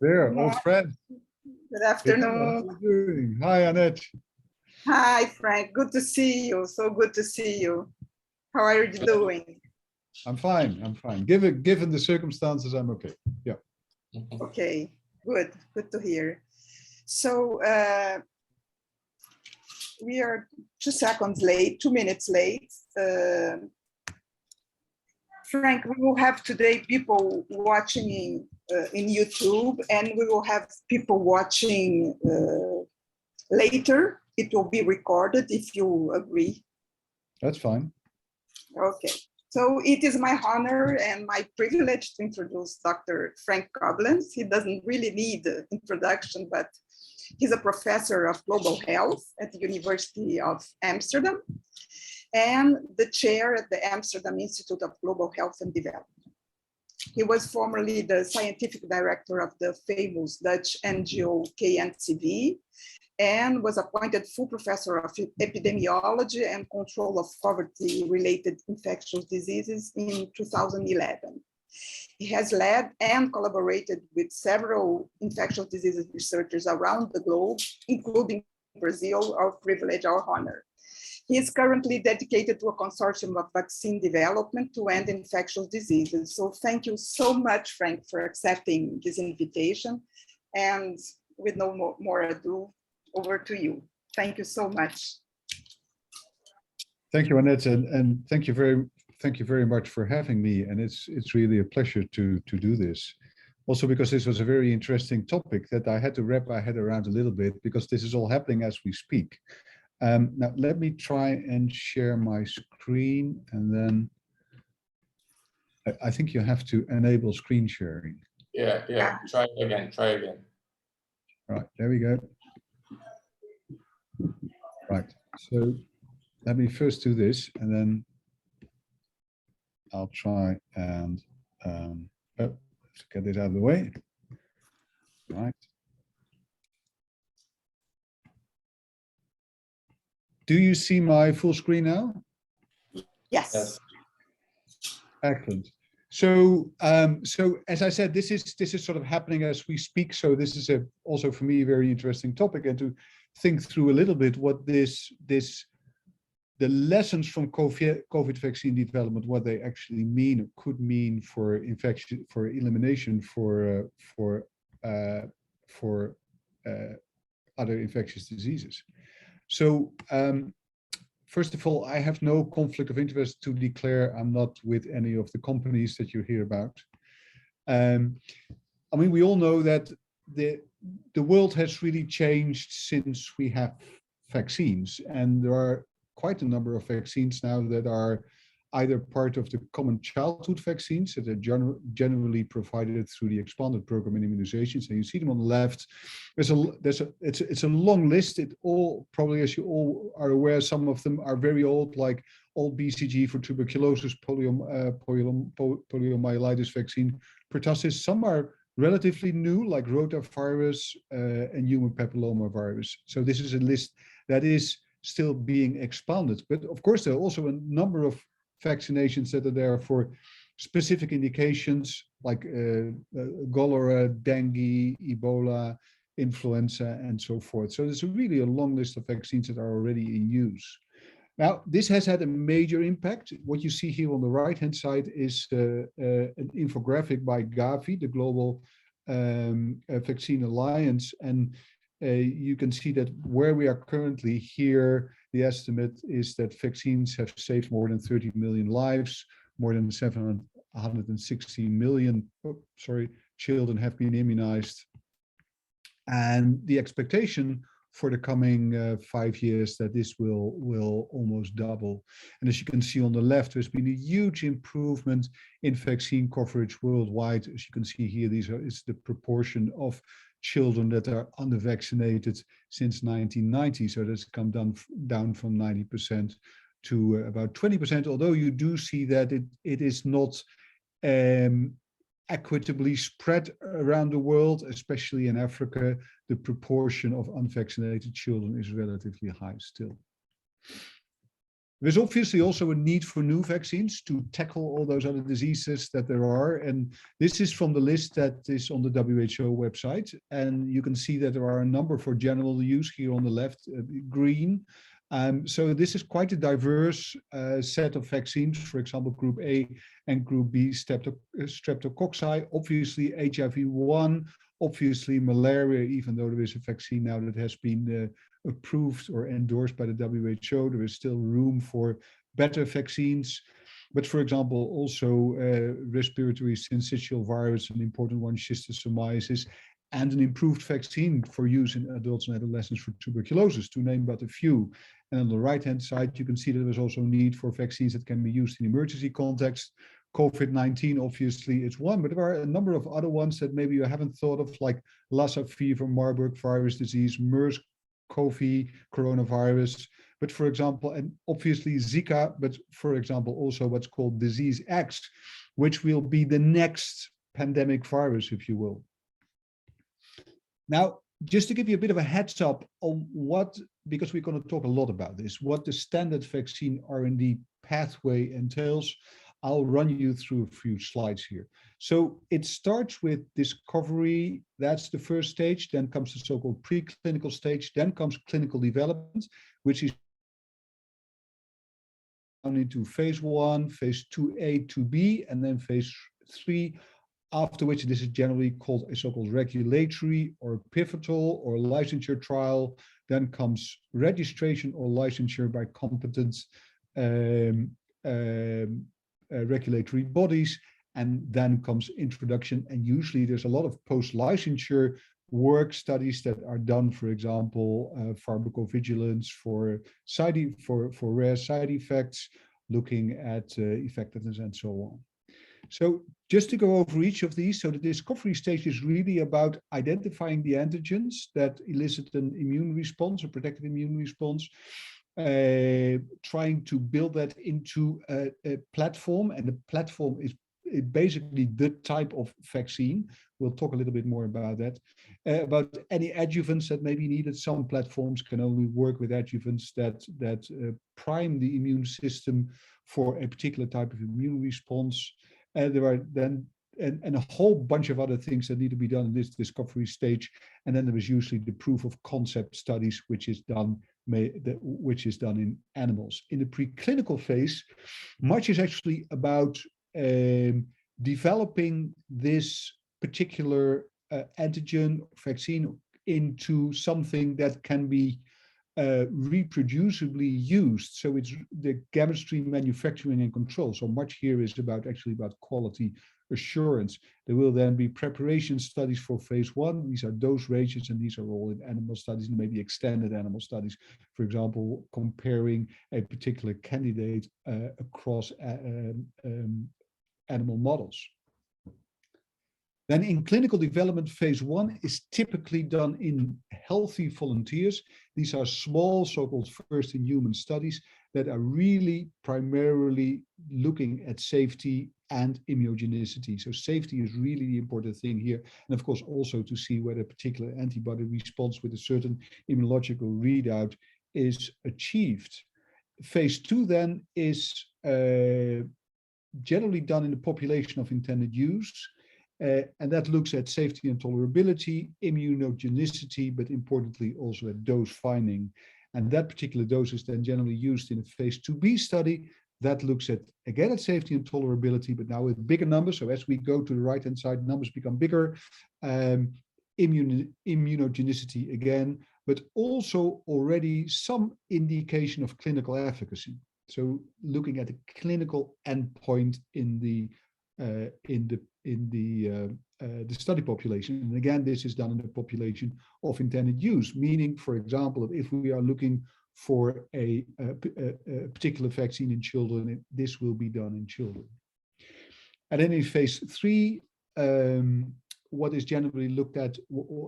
There, old friend. Good afternoon. How are you doing? Hi, Anete. Hi, Frank. Good to see you. So good to see you. How are you doing? I'm fine. I'm fine. Given the circumstances, I'm okay. Yeah. Okay, good. Good to hear. So we are 2 seconds late, 2 minutes late. Frank, we will have today people watching in YouTube, and we will have people watching later. It will be recorded if you agree. That's fine. Okay. So it is my honor and my privilege to introduce Dr. Frank Cobelens. He doesn't really need introduction, but he's a professor of global health at the University of Amsterdam and the chair at the Amsterdam Institute of Global Health and Development. He was formerly the scientific director of the famous Dutch NGO KNCV and was appointed full professor of epidemiology and control of poverty-related infectious diseases in 2011. He has led and collaborated with several infectious diseases researchers around the globe, including Brazil, our privilege, our honor. He is currently dedicated to a consortium of vaccine development to end infectious diseases. So thank you so much, Frank, for accepting this invitation. And with no more ado, over to you. Thank you so much. Thank you, Anete, and thank you very much for having me. And it's really a pleasure to do this. Also because this was a very interesting topic that I had to wrap my head around a little bit, because this is all happening as we speak. Now let me try and share my screen, and then I think you have to enable screen sharing. Yeah. Try again. Right, there we go. Right, so let me first do this, and then I'll try and let's get this out of the way. Right. Do you see my full screen now? Yes. Excellent. So, so as I said, this is sort of happening as we speak. So this is also for me a very interesting topic, and to think through a little bit what the lessons from COVID vaccine development, what they actually mean or could mean for infection, for elimination, for other infectious diseases. So first of all, I have no conflict of interest to declare. I'm not with any of the companies that you hear about. I mean, we all know that the world has really changed since we have vaccines, and there are quite a number of vaccines now that are either part of the common childhood vaccines that are generally provided through the expanded program in immunizations, and you see them on the left. It's a long list. It all, probably as you all are aware, some of them are very old, like old BCG for tuberculosis, poliomyelitis vaccine, pertussis. Some are relatively new, like rotavirus and human papillomavirus. So this is a list that is still being expanded. But of course, there are also a number of vaccinations that are there for specific indications like cholera, dengue, Ebola, influenza, and so forth. So there's really a long list of vaccines that are already in use. Now, this has had a major impact. What you see here on the right-hand side is an infographic by Gavi, the Global Vaccine Alliance, and you can see that where we are currently here, the estimate is that vaccines have saved more than 30 million lives, more than 760 million children have been immunized. And the expectation for the coming 5 years that this will almost double. And as you can see on the left, there's been a huge improvement in vaccine coverage worldwide. As you can see here, is the proportion of children that are undervaccinated since 1990. So that's come down from 90% to about 20%, although you do see that it is not equitably spread around the world, especially in Africa. The proportion of unvaccinated children is relatively high still. There's obviously also a need for new vaccines to tackle all those other diseases that there are. And this is from the list that is on the WHO website. And you can see that there are a number for general use here on the left, green. So this is quite a diverse set of vaccines, for example, group A and group B streptococci, obviously HIV-1, obviously malaria, even though there is a vaccine now that has been approved or endorsed by the WHO, there is still room for better vaccines. But for example, also respiratory syncytial virus, an important one, schistosomiasis, and an improved vaccine for use in adults and adolescents for tuberculosis, to name but a few. And on the right-hand side, you can see that there's also need for vaccines that can be used in emergency context. Covid-19 obviously is one, but there are a number of other ones that maybe you haven't thought of, like Lassa fever, Marburg virus disease, MERS, COVID, coronavirus. But for example, and obviously Zika, but for example, also what's called disease X, which will be the next pandemic virus, if you will. Now, just to give you a bit of a heads up on what, because we're going to talk a lot about this, what the standard vaccine R&D pathway entails, I'll run you through a few slides here. So it starts with discovery, that's the first stage, then comes the so-called preclinical stage, then comes clinical development, which is down into phase 1, phase 2A, 2B, and then phase 3, after which this is generally called a so-called regulatory or pivotal or licensure trial. Then comes registration or licensure by competent regulatory bodies, and then comes introduction. And usually there's a lot of post-licensure work studies that are done, for example, pharmacovigilance for rare side effects, looking at effectiveness and so on. So just to go over each of these, so the discovery stage is really about identifying the antigens that elicit an immune response, a protective immune response, trying to build that into a platform, and the platform is basically the type of vaccine. We'll talk a little bit more about that. About any adjuvants that may be needed. Some platforms can only work with adjuvants that prime the immune system for a particular type of immune response. There are then and a whole bunch of other things that need to be done in this discovery stage. And then there is usually the proof of concept studies, which is done in animals. In the preclinical phase, much is actually about developing this particular antigen vaccine into something that can be reproducibly used. So it's the chemistry, manufacturing, and control. So much here is about quality assurance. There will then be preparation studies for phase 1. These are dose ranges, and these are all in animal studies and maybe extended animal studies. For example, comparing a particular candidate across animal models. Then in clinical development, phase 1 is typically done in healthy volunteers. These are small, so-called first-in-human studies that are really primarily looking at safety and immunogenicity. So safety is really the important thing here. And of course, also to see whether a particular antibody response with a certain immunological readout is achieved. Phase 2 then is generally done in the population of intended use. And that looks at safety and tolerability, immunogenicity, but importantly also at dose finding. And that particular dose is then generally used in a phase 2B study that looks at, again, at safety and tolerability, but now with bigger numbers. So as we go to the right-hand side, numbers become bigger. Immunogenicity again, but also already some indication of clinical efficacy. So looking at the clinical endpoint in the study population. And again, this is done in the population of intended use, meaning, for example, if we are looking for a particular vaccine in children, this will be done in children. And then in phase 3, what is generally looked at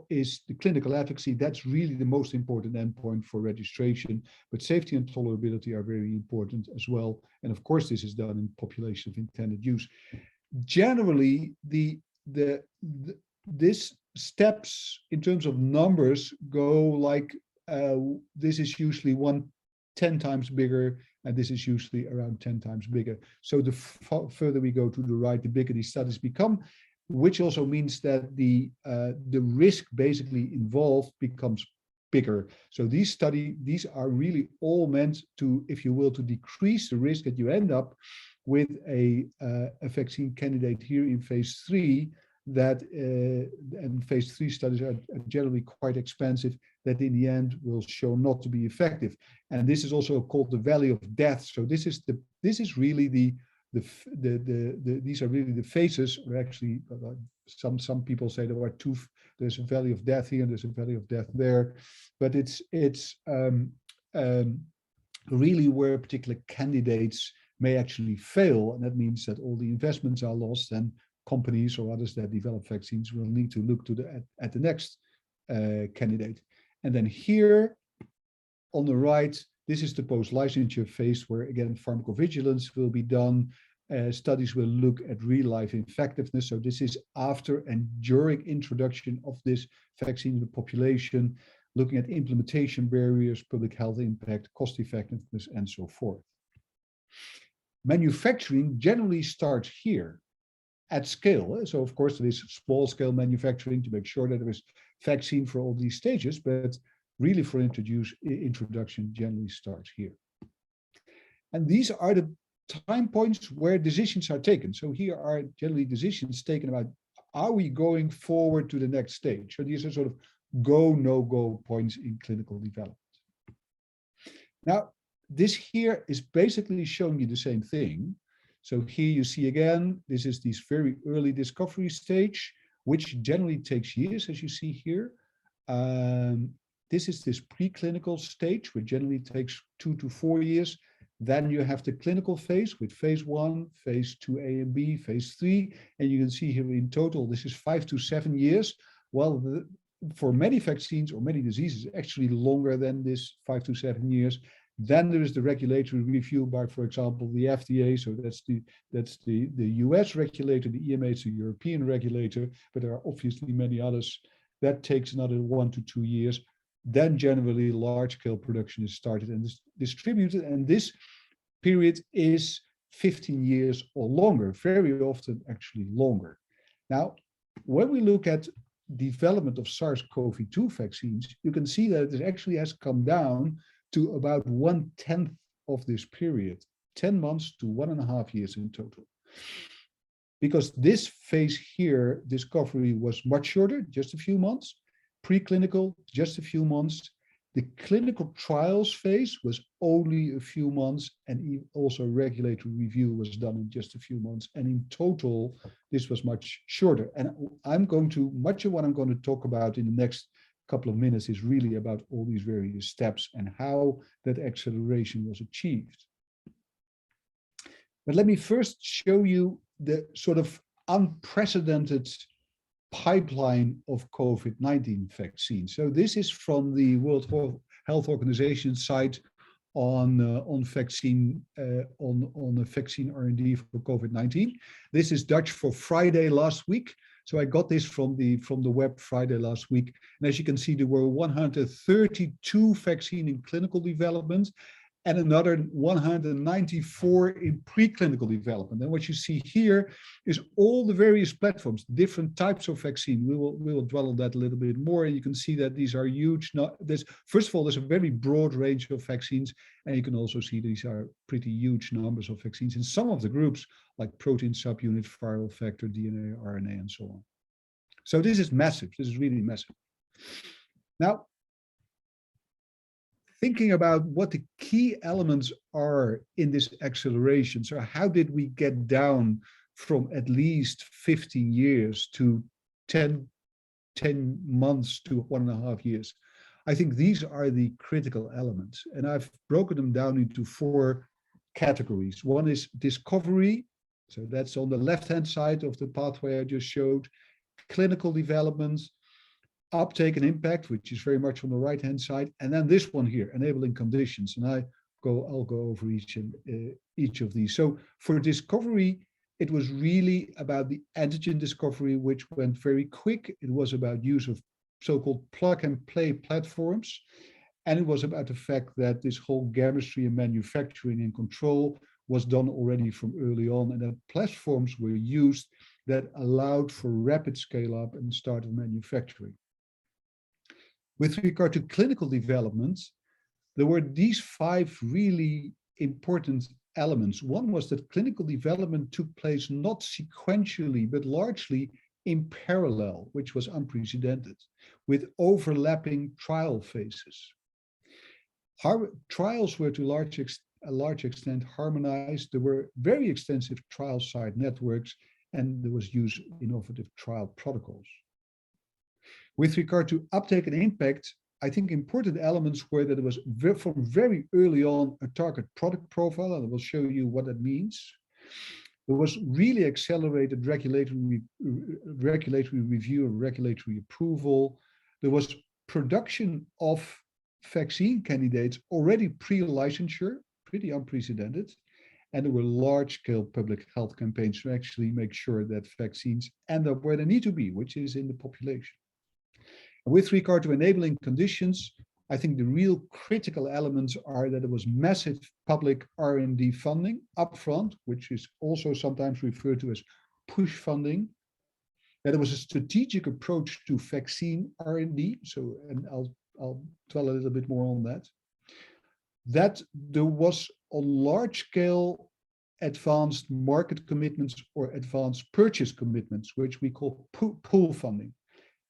is the clinical efficacy. That's really the most important endpoint for registration, but safety and tolerability are very important as well. And of course, this is done in population of intended use. Generally, this steps in terms of numbers go like this is usually 10 times bigger and this is usually around 10 times bigger. So the further we go to the right, the bigger these studies become, which also means that the risk basically involved becomes bigger. So these are really all meant to, if you will, to decrease the risk that you end up with a vaccine candidate here in phase 3 that and phase 3 studies are generally quite expensive, that in the end will show not to be effective. And this is also called the valley of death. So this is really these are really the phases, or actually some people say there are two, there's a valley of death here and there's a valley of death there, but it's really where particular candidates may actually fail, and that means that all the investments are lost, and companies or others that develop vaccines will need to look to at the next candidate. And then here on the right, this is the post-licensure phase where again pharmacovigilance will be done. Studies will look at real-life effectiveness. So this is after and during introduction of this vaccine in the population, looking at implementation barriers, public health impact, cost effectiveness, and so forth. Manufacturing generally starts here at scale. So of course there is small scale manufacturing to make sure that there is vaccine for all these stages, but really for introduction generally starts here. And these are the time points where decisions are taken. So here are generally decisions taken about, are we going forward to the next stage? So these are sort of go, no-go points in clinical development. Now, this here is basically showing you the same thing. So here you see again, this is this very early discovery stage, which generally takes years, as you see here. This is this preclinical stage, which generally takes 2 to 4 years. Then you have the clinical phase with phase 1, phase 2A and B, phase 3. And you can see here in total, this is 5 to 7 years. Well, for many vaccines or many diseases, actually longer than this 5 to 7 years. Then there is the regulatory review by, for example, the FDA. So that's the US regulator, the EMA is the European regulator, but there are obviously many others. That takes another 1 to 2 years. Then generally large-scale production is started and distributed, and this period is 15 years or longer, very often actually longer. Now, when we look at development of SARS-CoV-2 vaccines, you can see that it actually has come down to about 1/10 of this period, 10 months to 1.5 years in total. Because this phase here, discovery, was much shorter, just a few months. Preclinical, just a few months. The clinical trials phase was only a few months, and also regulatory review was done in just a few months. And in total, this was much shorter. And much of what I'm going to talk about in the next couple of minutes is really about all these various steps and how that acceleration was achieved. But let me first show you the sort of unprecedented pipeline of COVID-19 vaccines. So this is from the World Health Organization site on vaccine on a vaccine R&D for COVID-19. This is Dutch for Friday last week. So I got this from the web Friday last week. And as you can see, there were 132 vaccine in clinical development and another 194 in preclinical development. And what you see here is all the various platforms, different types of vaccine. We will dwell on that a little bit more. And you can see that these are huge. First of all, there's a very broad range of vaccines. And you can also see these are pretty huge numbers of vaccines in some of the groups, like protein subunit, viral vector, DNA, RNA, and so on. So this is massive. This is really massive. Now, thinking about what the key elements are in this acceleration. So how did we get down from at least 15 years to 10 months to 1.5 years? I think these are the critical elements. And I've broken them down into 4 categories. One is discovery. So that's on the left-hand side of the pathway I just showed. Clinical development, uptake and impact, which is very much on the right-hand side, and then this one here, enabling conditions. And I'll go over each of these. So for discovery, it was really about the antigen discovery, which went very quick. It was about use of so-called plug-and-play platforms, And it was about the fact that this whole chemistry and manufacturing and control was done already from early on, and that platforms were used that allowed for rapid scale up and start of manufacturing. With regard to clinical development, there were these 5 really important elements. One was that clinical development took place not sequentially, but largely in parallel, which was unprecedented, with overlapping trial phases. Trials were to a large extent harmonized. There were very extensive trial site networks, and there was use of innovative trial protocols. With regard to uptake and impact, I think important elements were that it was from very early on a target product profile, and I will show you what that means. There was really accelerated regulatory review and regulatory approval. There was production of vaccine candidates already pre-licensure, pretty unprecedented. And there were large-scale public health campaigns to actually make sure that vaccines end up where they need to be, which is in the population. With regard to enabling conditions, I think the real critical elements are that there was massive public R&D funding upfront, which is also sometimes referred to as push funding. That there was a strategic approach to vaccine R&D. So, and I'll dwell a little bit more on that. That there was a large scale advanced market commitments or advanced purchase commitments, which we call pool funding.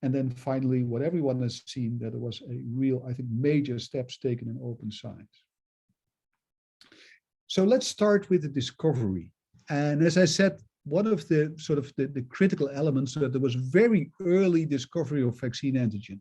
And then finally, what everyone has seen, that there was a real, I think, major steps taken in open science. So let's start with the discovery. And as I said, one of the sort of the critical elements that there was very early discovery of vaccine antigen.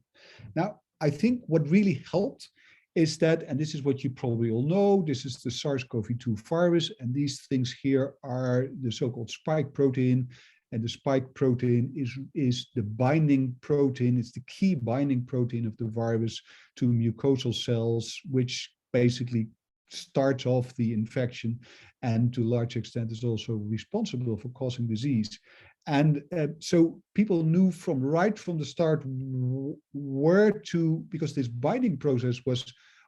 Now, I think what really helped is that, and this is what you probably all know, this is the SARS-CoV-2 virus, and these things here are the so-called spike protein. And the spike protein is the binding protein. It's the key binding protein of the virus to mucosal cells, which basically starts off the infection and to a large extent is also responsible for causing disease. And so people knew right from the start where to, because this binding process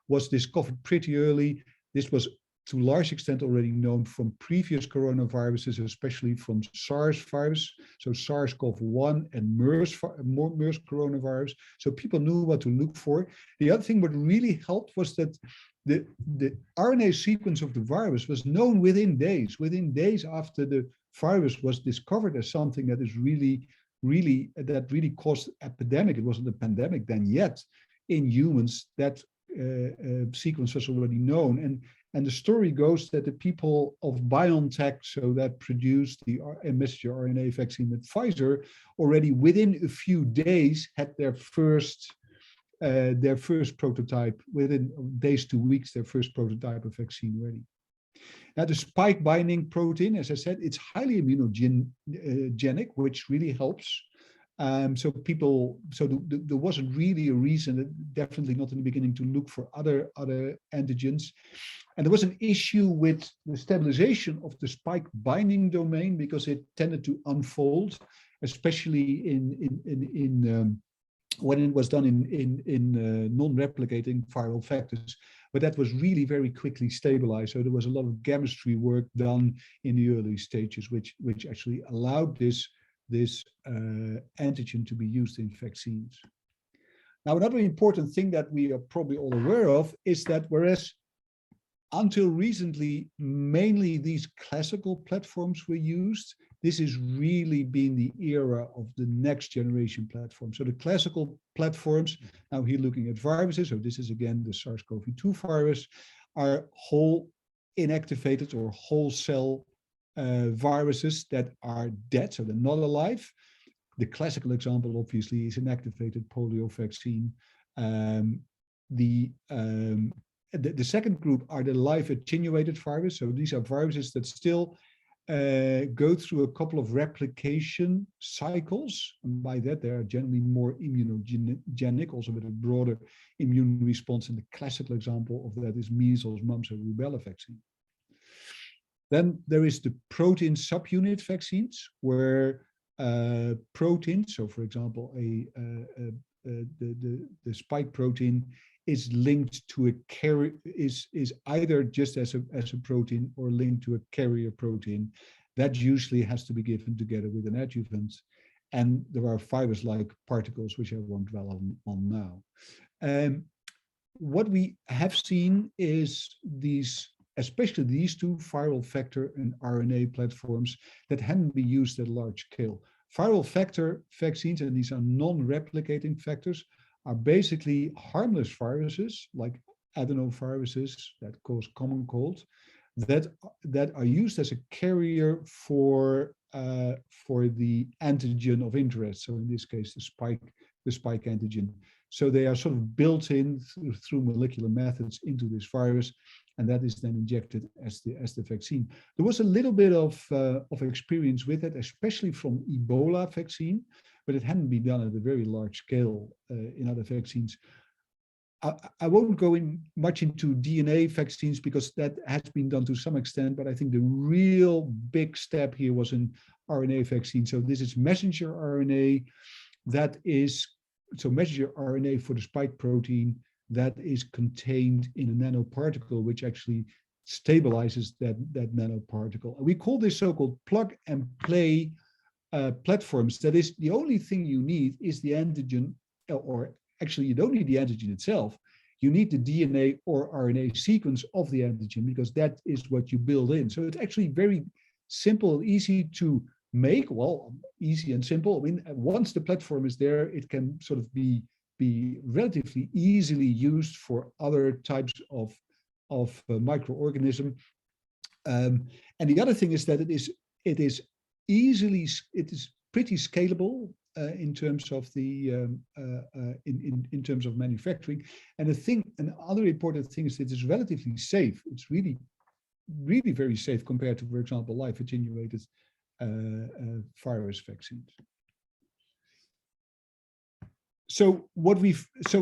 was discovered pretty early. This was to a large extent already known from previous coronaviruses, especially from SARS virus, so SARS-CoV-1 and MERS coronavirus. So people knew what to look for. The other thing what really helped was that the RNA sequence of the virus was known within days after the virus was discovered as something that is really caused epidemic. It wasn't a pandemic then yet in humans. That sequence was already known. And the story goes that the people of BioNTech, so that produced the messenger RNA vaccine with Pfizer, already within a few days had their first prototype, within days to weeks, their first prototype of vaccine ready. Now, the spike binding protein, as I said, it's highly immunogenic, which really helps. So there wasn't really a reason, definitely not in the beginning, to look for other antigens. And there was an issue with the stabilization of the spike binding domain because it tended to unfold, especially when it was done in non-replicating viral vectors. But that was really very quickly stabilized. So there was a lot of chemistry work done in the early stages, which actually allowed this antigen to be used in vaccines. Now, another important thing that we are probably all aware of is that whereas until recently, mainly these classical platforms were used, this is really been the era of the next generation platform. So the classical platforms, now here looking at viruses, so this is again the SARS-CoV-2 virus, are whole inactivated or whole cell viruses that are dead, so they're not alive. The classical example, obviously, is inactivated polio vaccine. The second group are the live attenuated virus. So these are viruses that still go through a couple of replication cycles. And by that, they are generally more immunogenic, also with a broader immune response. And the classical example of that is measles, mumps, and rubella vaccine. Then there is the protein subunit vaccines, where protein, so for example, the spike protein is linked to a carrier, is either just as a protein or linked to a carrier protein. That usually has to be given together with an adjuvant. And there are virus-like particles, which I won't dwell on now. What we have seen is especially these two viral vector and RNA platforms that hadn't been used at large scale. Viral vector vaccines, and these are non-replicating vectors, are basically harmless viruses like adenoviruses that cause common cold, that are used as a carrier for the antigen of interest. So in this case, the spike antigen. So they are sort of built in through molecular methods into this virus, and that is then injected as the vaccine. There was a little bit of experience with it, especially from Ebola vaccine, but it hadn't been done at a very large scale in other vaccines. I won't go much into DNA vaccines because that has been done to some extent, but I think the real big step here was an RNA vaccine. So this is messenger RNA, so messenger RNA for the spike protein that is contained in a nanoparticle, which actually stabilizes that nanoparticle. And we call this so-called plug and play platforms. That is, the only thing you need is the antigen, or actually you don't need the antigen itself. You need the DNA or RNA sequence of the antigen, because that is what you build in. So it's actually very simple, easy to make. Well, easy and simple. I mean, once the platform is there, it can sort of be relatively easily used for other types of microorganism. And the other thing is that it is pretty scalable in terms of the in terms of manufacturing. And another important thing is that it's relatively safe. It's really very safe compared to, for example, live attenuated virus vaccines. So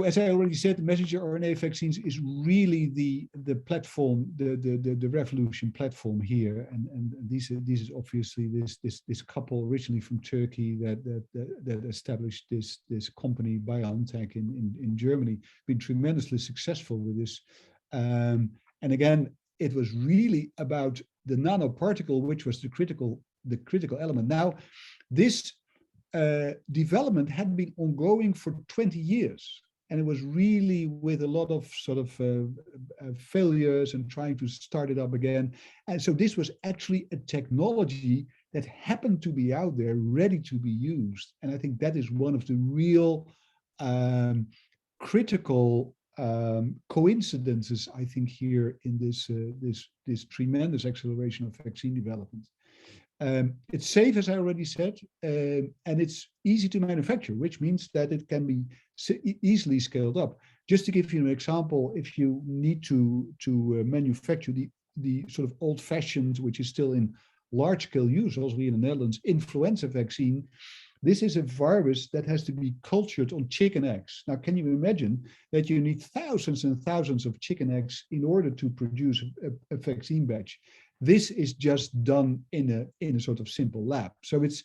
as I already said, the messenger RNA vaccines is really the platform, the revolution platform here, and this is obviously this couple originally from Turkey that established this company BioNTech in Germany, been tremendously successful with this, and again it was really about the nanoparticle, which was the critical element. Now this development had been ongoing for 20 years, and it was really with a lot of sort of failures and trying to start it up again. And so this was actually a technology that happened to be out there, ready to be used. And I think that is one of the real critical coincidences, I think, here in this tremendous acceleration of vaccine development. It's safe, as I already said, and it's easy to manufacture, which means that it can be easily scaled up. Just to give you an example, if you need to manufacture the sort of old-fashioned, which is still in large-scale use, also in the Netherlands, influenza vaccine, this is a virus that has to be cultured on chicken eggs. Now, can you imagine that you need thousands and thousands of chicken eggs in order to produce a vaccine batch? This is just done in a sort of simple lab. So it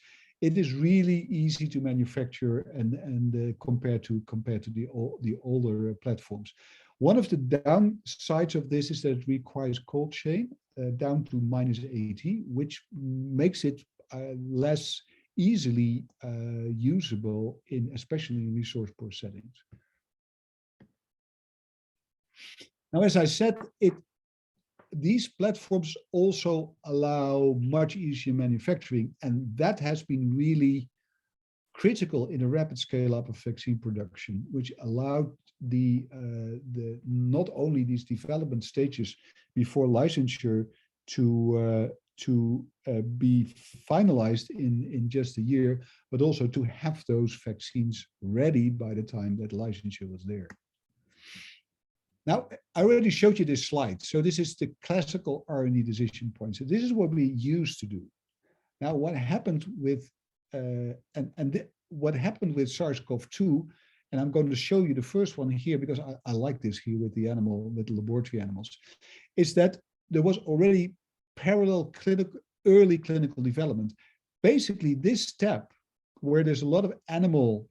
is really easy to manufacture and compared to the older platforms. One of the downsides of this is that it requires cold chain down to -80, which makes it less easily usable especially in resource poor settings. Now, as I said, these platforms also allow much easier manufacturing, and that has been really critical in a rapid scale up of vaccine production, which allowed the not only these development stages before licensure to be finalized in just a year, but also to have those vaccines ready by the time that licensure was there. Now, I already showed you this slide. So this is the classical R&D decision point. So this is what we used to do. Now, what happened with what happened with SARS-CoV-2, and I'm going to show you the first one here because I like this here with the laboratory animals, is that there was already parallel early clinical development. Basically, this step where there's a lot of animal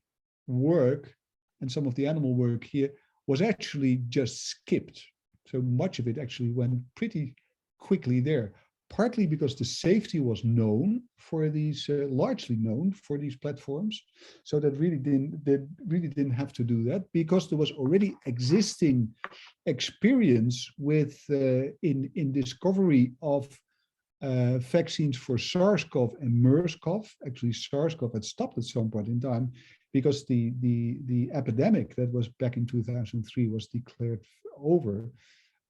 work, and some of the animal work here was actually just skipped. So much of it actually went pretty quickly there, partly because the safety was known for these, largely known for these platforms. So that really didn't have to do that, because there was already existing experience with in discovery of vaccines for SARS-CoV and MERS-CoV. Actually, SARS-CoV had stopped at some point in time because the epidemic that was back in 2003 was declared over.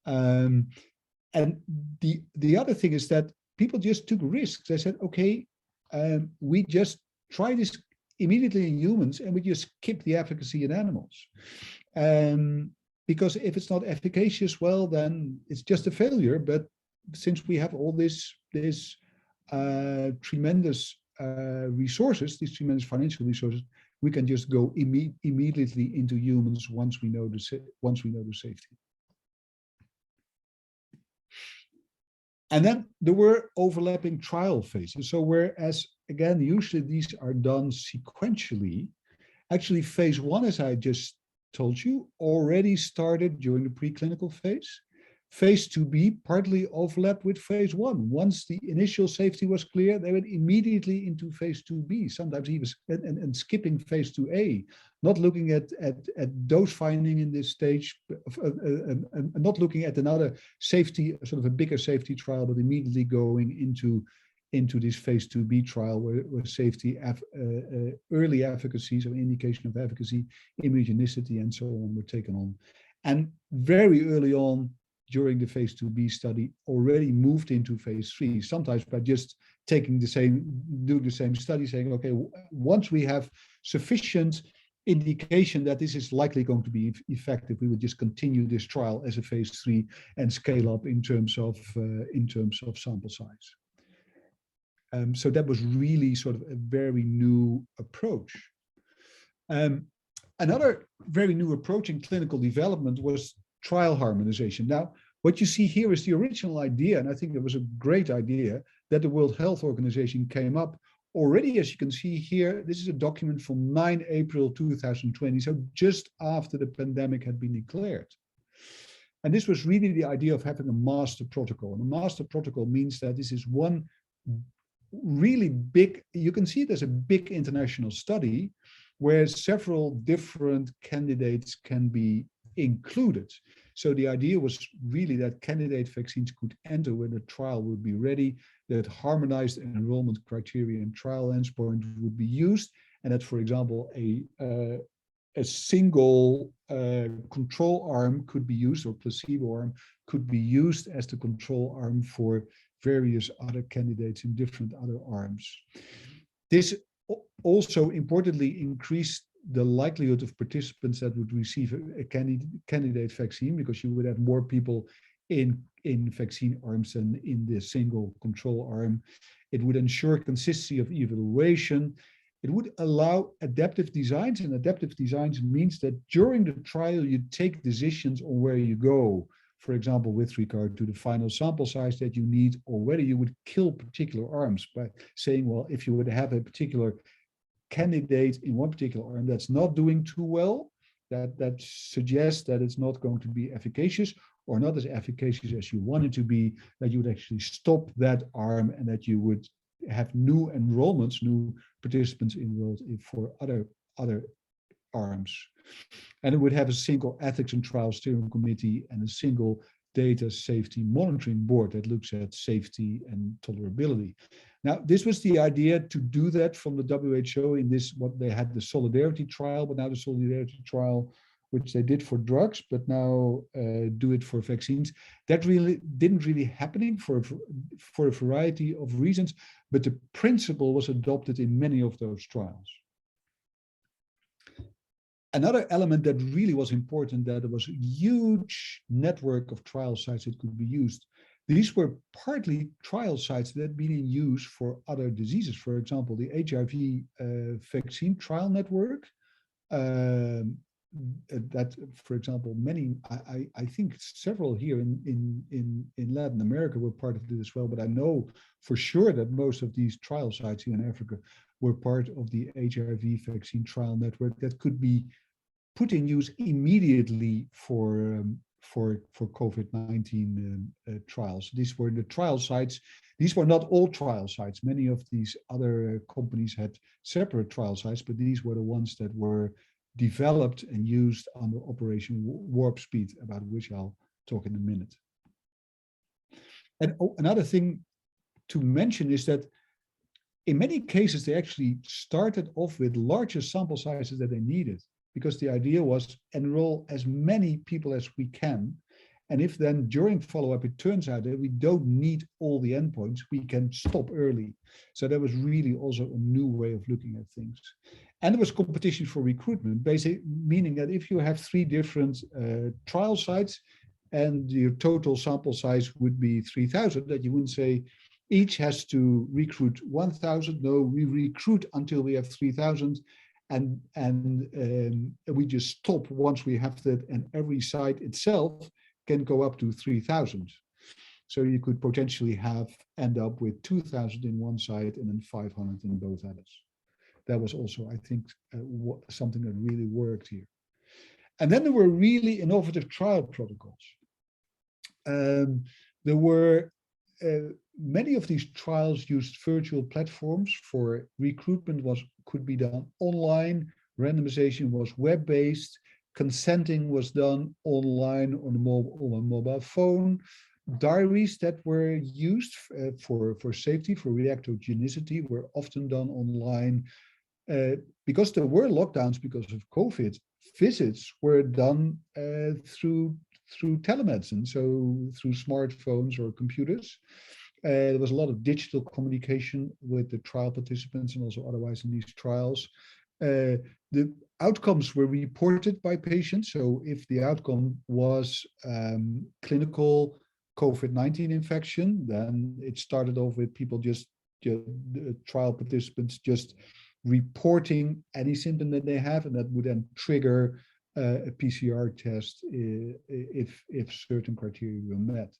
And the other thing is that people just took risks. They said, okay, we just try this immediately in humans and we just skip the efficacy in animals. Because if it's not efficacious, well, then it's just a failure. But since we have all this tremendous resources, these tremendous financial resources, we can just go immediately into humans once we know the safety. And then there were overlapping trial phases. So whereas, again, usually these are done sequentially, actually phase 1, as I just told you, already started during the preclinical phase. Phase 2B partly overlapped with phase 1. Once the initial safety was clear, they went immediately into phase 2B, sometimes even and skipping phase 2A, not looking at dose finding in this stage, not looking at another safety, sort of a bigger safety trial, but immediately going into this phase 2B trial where safety, early efficacy, so indication of efficacy, immunogenicity, and so on were taken on. And very early on, during the phase 2B study, already moved into phase 3, sometimes by just doing the same study, saying, okay, once we have sufficient indication that this is likely going to be effective, we would just continue this trial as a phase 3 and scale up in terms of sample size. So that was really sort of a very new approach. Another very new approach in clinical development was trial harmonization. Now, what you see here is the original idea, and I think it was a great idea, that the World Health Organization came up already, as you can see here. This is a document from 9 April 2020, so just after the pandemic had been declared. And this was really the idea of having a master protocol. And a master protocol means that this is one really big, you can see it as a big international study where several different candidates can be included. So the idea was really that candidate vaccines could enter when the trial would be ready, that harmonized enrollment criteria and trial endpoint would be used, and that, for example, a single control arm could be used, or placebo arm could be used as the control arm for various other candidates in different other arms. This also importantly increased the likelihood of participants that would receive a candidate vaccine, because you would have more people in vaccine arms than in the single control arm. It would ensure consistency of evaluation. It would allow adaptive designs, and adaptive designs means that during the trial you take decisions on where you go, for example, with regard to the final sample size that you need, or whether you would kill particular arms by saying, well, if you would have a particular candidate in one particular arm that's not doing too well, that suggests that it's not going to be efficacious or not as efficacious as you want it to be, that you would actually stop that arm and that you would have new enrollments, new participants enrolled for other arms. And it would have a single ethics and trial steering committee and a single data safety monitoring board that looks at safety and tolerability. Now, this was the idea to do that from the WHO in this, what they had the solidarity trial, but now the solidarity trial, which they did for drugs, but now do it for vaccines. That really didn't really happening for a variety of reasons, but the principle was adopted in many of those trials. Another element that really was important, that there was a huge network of trial sites that could be used. These were partly trial sites that had been in use for other diseases. For example, the HIV vaccine trial network, that, for example, many, I think several here in Latin America were part of it as well, but I know for sure that most of these trial sites here in Africa were part of the HIV vaccine trial network that could be put in use immediately for COVID-19 trials. These were the trial sites. These were not all trial sites. Many of these other companies had separate trial sites, but these were the ones that were developed and used under Operation Warp Speed, about which I'll talk in a minute. And another thing to mention is that in many cases, they actually started off with larger sample sizes than they needed, because the idea was enroll as many people as we can. And if then during follow-up, it turns out that we don't need all the endpoints, we can stop early. So that was really also a new way of looking at things. And there was competition for recruitment, basically meaning that if you have 3 different trial sites and your total sample size would be 3,000, that you wouldn't say each has to recruit 1,000. No, we recruit until we have 3,000. And we just stop once we have that, and every site itself can go up to 3,000. So you could potentially end up with 2,000 in one site and then 500 in both others. That was also, I think, something that really worked here. And then there were really innovative trial protocols. There were many of these trials used virtual platforms for recruitment. Could be done online, randomization was web-based, consenting was done online on a mobile phone, diaries that were used for safety, for reactogenicity, were often done online. Because there were lockdowns because of COVID, visits were done through telemedicine, so through smartphones or computers. There was a lot of digital communication with the trial participants and also otherwise in these trials. The outcomes were reported by patients. So if the outcome was clinical COVID-19 infection, then it started off with people the trial participants just reporting any symptom that they have, and that would then trigger a PCR test if certain criteria were met.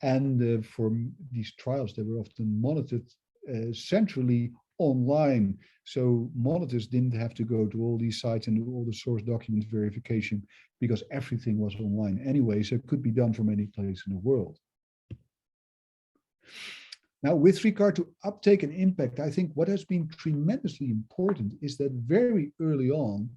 And for these trials, they were often monitored centrally online. So monitors didn't have to go to all these sites and do all the source document verification, because everything was online anyway, so it could be done from any place in the world. Now, with regard to uptake and impact, I think what has been tremendously important is that very early on,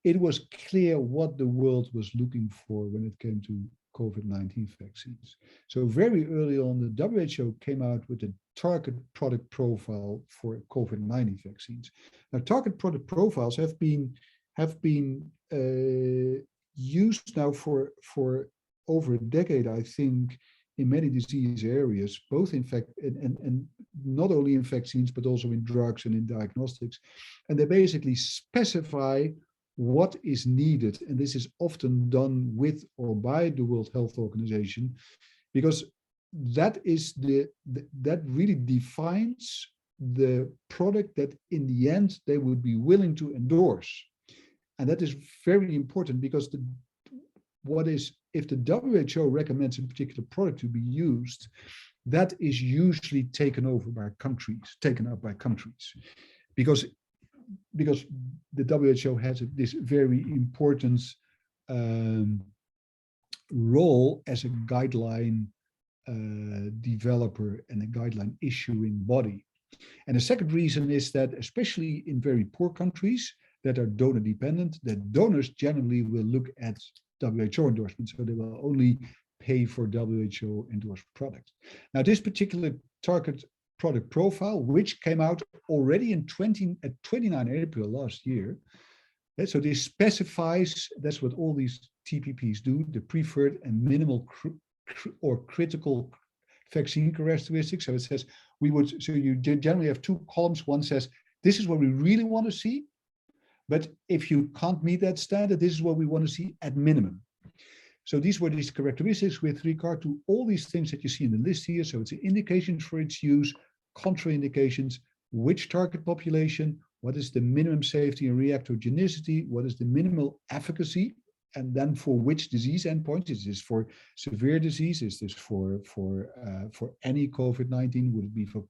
it was clear what the world was looking for when it came to COVID-19 vaccines. So very early on, the WHO came out with a target product profile for COVID-19 vaccines. Now, target product profiles have been used now for over a decade, I think, in many disease areas, both in fact, and not only in vaccines, but also in drugs and in diagnostics. And they basically specify what is needed. And this is often done with or by the World Health Organization, because that really defines the product that in the end they would be willing to endorse. And that is very important, because if the WHO recommends a particular product to be used, that is usually taken up by countries, because the WHO has this very important role as a guideline developer and a guideline issuing body. And the second reason is that, especially in very poor countries that are donor dependent, that donors generally will look at WHO endorsement, so they will only pay for WHO endorsed products. Now, this particular target product profile, which came out already at 29 April last year, so this specifies, that's what all these TPPs do, the preferred and minimal or critical vaccine characteristics. So it says so you generally have 2 columns. One says, this is what we really want to see, but if you can't meet that standard, this is what we want to see at minimum. So these were these characteristics with regard to all these things that you see in the list here. So it's indications for its use, contraindications, which target population, what is the minimum safety and reactogenicity, what is the minimal efficacy, and then for which disease endpoint? Is this for severe disease? Is this for any COVID-19? Would it be for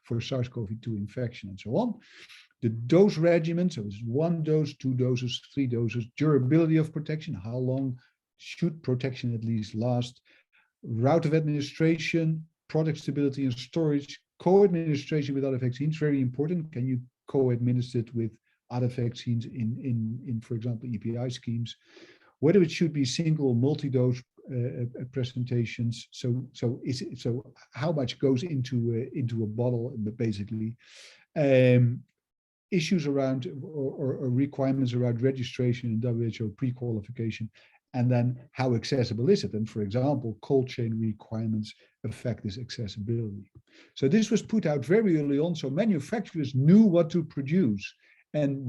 for SARS-CoV-2 infection and so on? The dose regimen, so it's 1 dose, 2 doses, 3 doses, durability of protection, how long should protection at least last, route of administration, product stability and storage, co-administration with other vaccines, very important. Can you co-administer it with other vaccines in for example, EPI schemes? Whether it should be single or multi-dose presentations. So how much goes into a bottle, basically. Issues around or requirements around registration and WHO pre-qualification, and then how accessible is it? And for example, cold chain requirements affect this accessibility. So this was put out very early on, so manufacturers knew what to produce and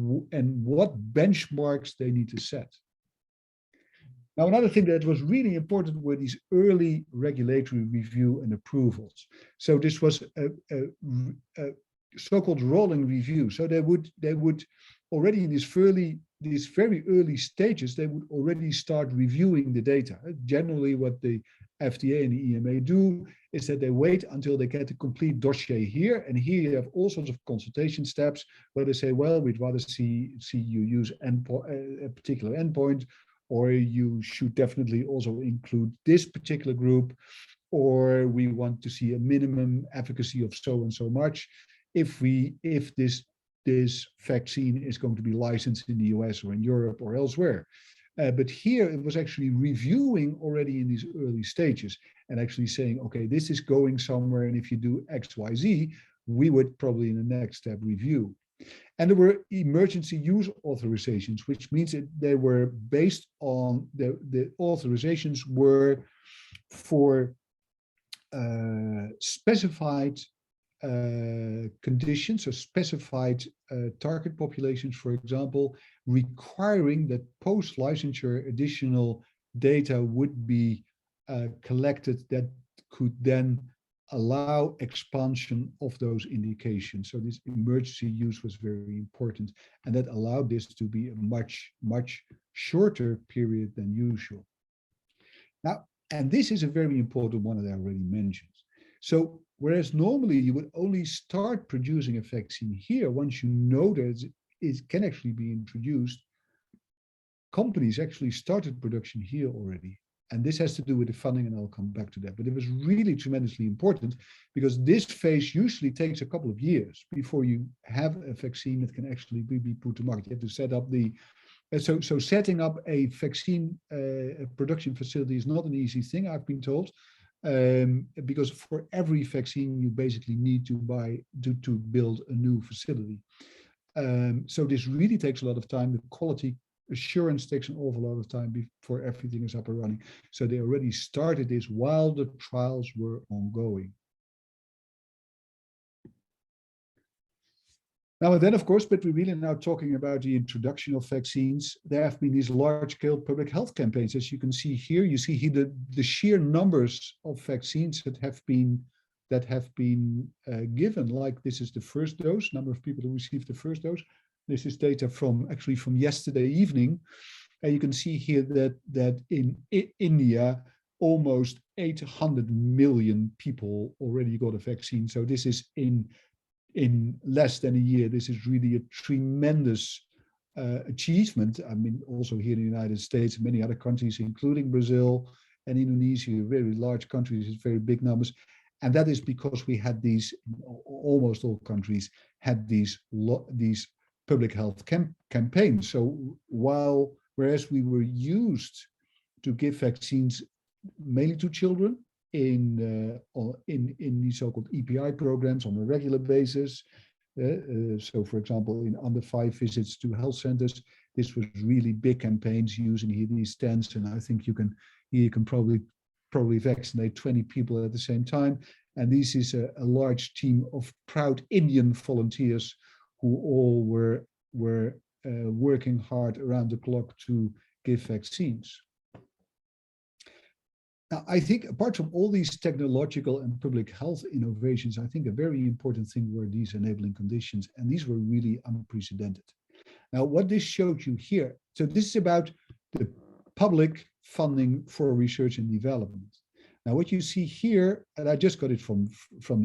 what benchmarks they need to set. Now, another thing that was really important were these early regulatory review and approvals. So this was a so-called rolling review. So they would already in these very early stages, they would already start reviewing the data. Generally, what the FDA and the EMA do is that they wait until they get a complete dossier here, and here you have all sorts of consultation steps where they say, well, we'd rather see you use a particular endpoint, or you should definitely also include this particular group, or we want to see a minimum efficacy of so and so much if this vaccine is going to be licensed in the US or in Europe or elsewhere. But here it was actually reviewing already in these early stages and actually saying, okay, this is going somewhere, and if you do X, Y, Z, we would probably in the next step review. And there were emergency use authorizations, which means that they were based on the authorizations were for specified conditions, so specified target populations, for example, requiring that post-licensure additional data would be collected that could then allow expansion of those indications. So this emergency use was very important, and that allowed this to be a much, much shorter period than usual. Now, and this is a very important one that I already mentioned. So whereas normally you would only start producing a vaccine here once you know that it can actually be introduced, companies actually started production here already. And this has to do with the funding, and I'll come back to that. But it was really tremendously important because this phase usually takes a couple of years before you have a vaccine that can actually be put to market. You have to set up the, so setting up a vaccine production facility is not an easy thing, I've been told. Because for every vaccine you basically need to build a new facility. So this really takes a lot of time. The quality assurance takes an awful lot of time before everything is up and running. So they already started this while the trials were ongoing. Now and then, of course, but we're really now talking about the introduction of vaccines. There have been these large-scale public health campaigns. As you can see here, you see here the sheer numbers of vaccines that have been given. Like this is the first dose, number of people who received the first dose. This is data from yesterday evening, and you can see here that in India, almost 800 million people already got a vaccine. So this is in less than a year. This is really a tremendous achievement. I mean, also here in the United States, many other countries, including Brazil and Indonesia, very large countries, very big numbers. And that is because we had these, almost all countries had these public health campaigns. So whereas we were used to give vaccines mainly to children in these so-called EPI programs on a regular basis. So for example, in under 5 visits to health centers, this was really big campaigns using here these tents, and I think you can probably vaccinate 20 people at the same time. And this is a large team of proud Indian volunteers who all were working hard around the clock to give vaccines. Now, I think apart from all these technological and public health innovations, I think a very important thing were these enabling conditions, and these were really unprecedented. Now, what this showed you here, so this is about the public funding for research and development. Now, what you see here, and I just got it from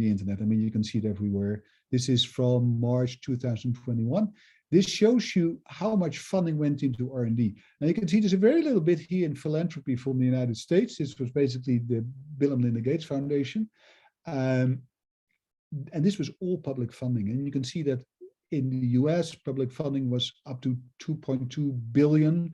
the internet. I mean, you can see it everywhere. This is from March 2021. This shows you how much funding went into R&D. Now you can see there's a very little bit here in philanthropy from the United States. This was basically the Bill and Melinda Gates Foundation. And this was all public funding. And you can see that in the US, public funding was up to $2.2 billion.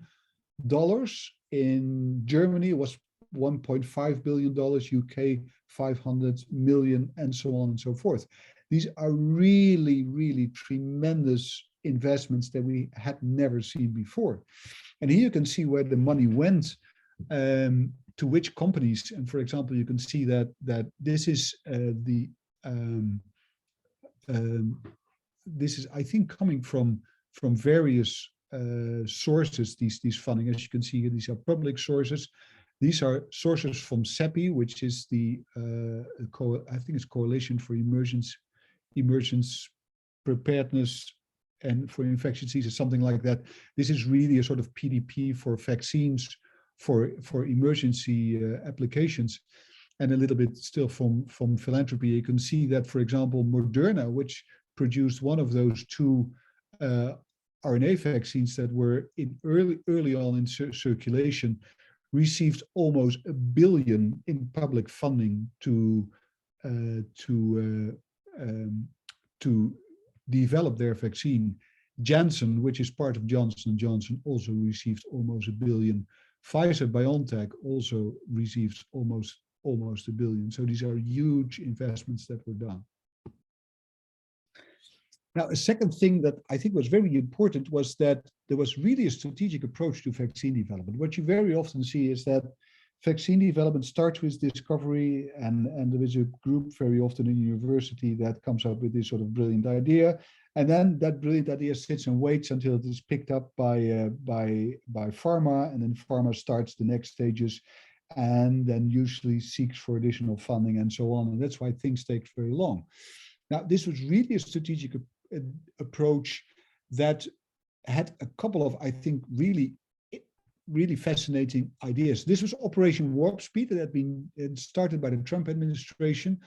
In Germany, it was $1.5 billion, UK 500 million, and so on and so forth. These are really, really tremendous investments that we had never seen before. And here you can see where the money went, to which companies. And for example, you can see that this is this is, I think, coming from various sources, these funding. As you can see here, these are public sources. These are sources from CEPI, which is the, I think it's Coalition for Emergence Preparedness and for Infectious Diseases, something like that. This is really a sort of PDP for vaccines for emergency applications, and a little bit still from philanthropy. You can see that, for example, Moderna, which produced one of those two RNA vaccines that were in early on in circulation, received almost $1 billion in public funding to develop their vaccine. Janssen, which is part of Johnson & Johnson, also received almost $1 billion. Pfizer-BioNTech also received almost $1 billion. So these are huge investments that were done. Now, a second thing that I think was very important was that there was really a strategic approach to vaccine development. What you very often see is that vaccine development starts with discovery, and there is a group very often in university that comes up with this sort of brilliant idea. And then that brilliant idea sits and waits until it is picked up by pharma, and then pharma starts the next stages and then usually seeks for additional funding and so on. And that's why things take very long. Now, this was really a strategic approach that had a couple of, I think, really fascinating ideas. This was Operation Warp Speed that had been started by the Trump administration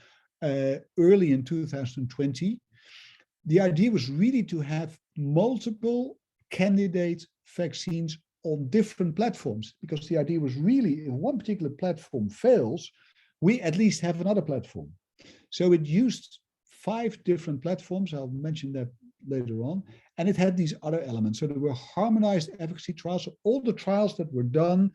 early in 2020. The idea was really to have multiple candidate vaccines on different platforms, because the idea was really, if one particular platform fails, we at least have another platform. So it used 5 different platforms. I'll mention that later on. And it had these other elements. So there were harmonized efficacy trials. So all the trials that were done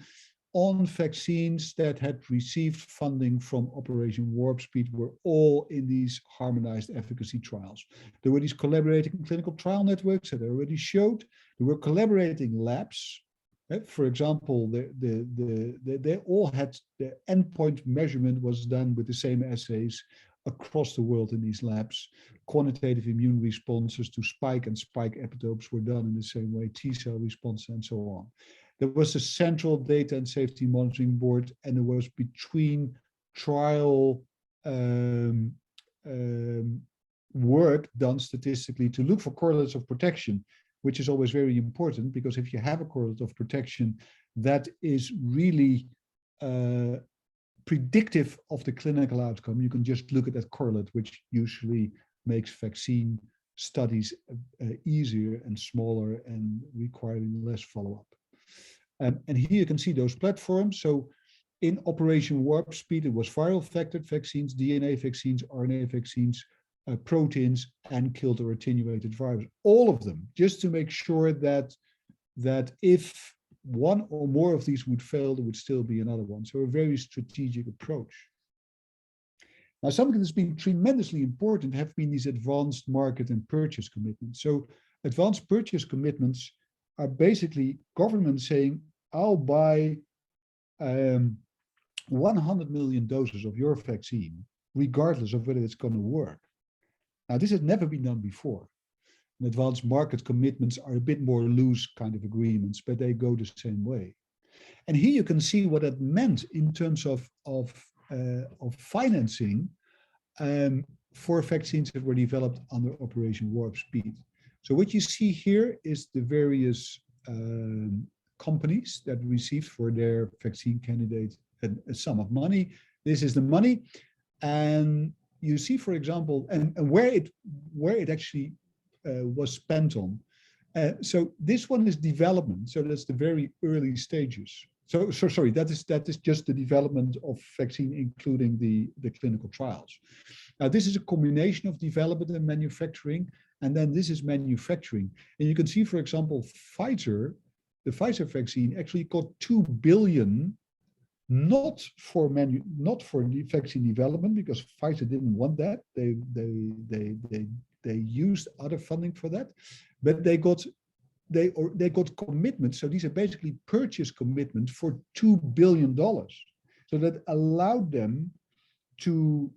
on vaccines that had received funding from Operation Warp Speed were all in these harmonized efficacy trials. There were these collaborating clinical trial networks that I already showed. There were collaborating labs. For example, they all had the endpoint measurement was done with the same assays across the world in these labs. Quantitative immune responses to spike and spike epitopes were done in the same way, T-cell response and so on. There was a central data and safety monitoring board, and there was between trial work done statistically to look for correlates of protection, which is always very important, because if you have a correlate of protection, that is really predictive of the clinical outcome. You can just look at that correlate, which usually makes vaccine studies easier and smaller and requiring less follow-up. And here you can see those platforms. So in Operation Warp Speed, it was viral vectored vaccines, DNA vaccines, RNA vaccines, proteins, and killed or attenuated virus. All of them, just to make sure that if one or more of these would fail, there would still be another one. So a very strategic approach. Now, something that's been tremendously important have been these advanced market and purchase commitments. So advanced purchase commitments are basically government saying, I'll buy 100 million doses of your vaccine, regardless of whether it's going to work. Now, this has never been done before. And advanced market commitments are a bit more loose kind of agreements, but they go the same way. And here you can see what that meant in terms of financing for vaccines that were developed under Operation Warp Speed. So what you see here is the various companies that received for their vaccine candidate a sum of money. This is the money, and you see, for example, and where it actually was spent on. So this one is development. So that's the very early stages. So sorry, that is just the development of vaccine, including the clinical trials. Now this is a combination of development and manufacturing, and then this is manufacturing. And you can see, for example, Pfizer, the Pfizer vaccine actually got 2 billion, not for the vaccine development, because Pfizer didn't want that. They used other funding for that, but they got commitments. So these are basically purchase commitments for $2 billion. So that allowed them to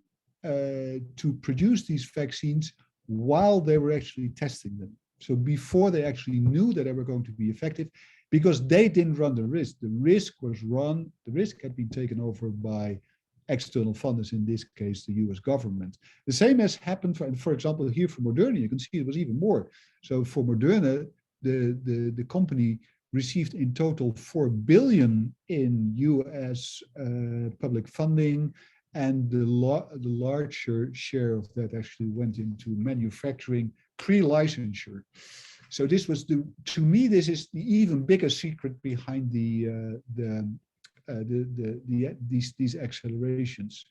produce these vaccines while they were actually testing them. So before they actually knew that they were going to be effective, because they didn't run the risk. The risk had been taken over by external funders, in this case, the US government. The same has happened, for example, here for Moderna. You can see it was even more. So for Moderna, the company received in total 4 billion in US public funding, and the larger share of that actually went into manufacturing pre-licensure. So this was to me, this is the even bigger secret behind these accelerations.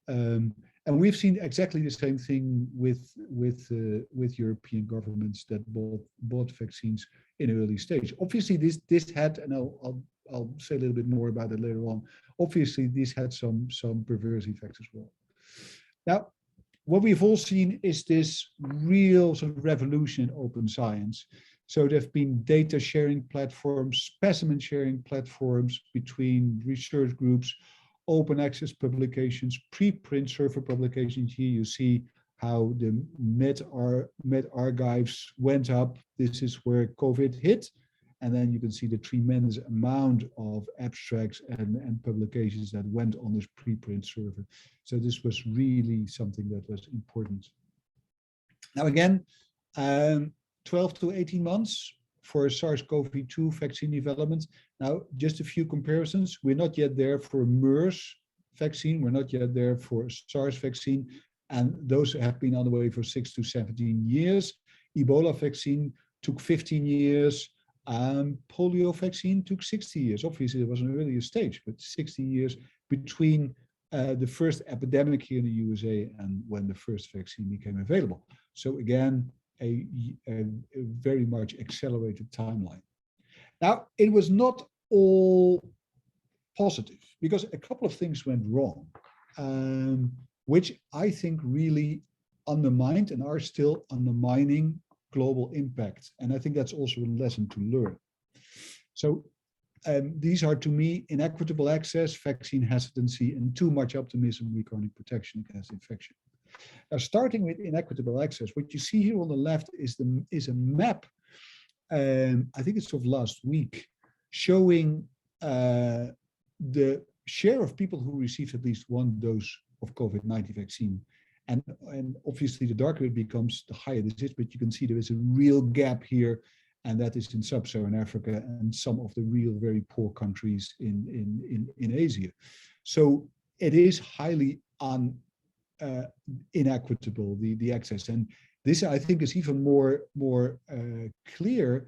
And we've seen exactly the same thing with European governments that bought vaccines in early stage. Obviously, this had, and I'll say a little bit more about it later on. Obviously, this had some perverse effects as well. Now, what we've all seen is this real sort of revolution in open science. So there have been data sharing platforms, specimen sharing platforms between research groups, open access publications, preprint server publications. Here you see how the medRxiv went up. This is where COVID hit. And then you can see the tremendous amount of abstracts and publications that went on this preprint server. So this was really something that was important. Now again, 12 to 18 months for SARS-CoV-2 vaccine development. Now, just a few comparisons. We're not yet there for MERS vaccine. We're not yet there for SARS vaccine. And those have been on the way for 6 to 17 years. Ebola vaccine took 15 years. Polio vaccine took 60 years. Obviously, it was an earlier stage, but 60 years between the first epidemic here in the USA and when the first vaccine became available. So again, a very much accelerated timeline. Now, it was not all positive because a couple of things went wrong, which I think really undermined and are still undermining global impact. And I think that's also a lesson to learn. So these are, to me, inequitable access, vaccine hesitancy, and too much optimism regarding protection against infection. Now, starting with inequitable access, what you see here on the left is a map, I think it's of last week, showing the share of people who received at least one dose of COVID-19 vaccine. And obviously, the darker it becomes, the higher this is, but you can see there is a real gap here, and that is in sub-Saharan Africa and some of the real very poor countries in Asia. So it is highly inequitable, the access. And this, I think, is even more clear.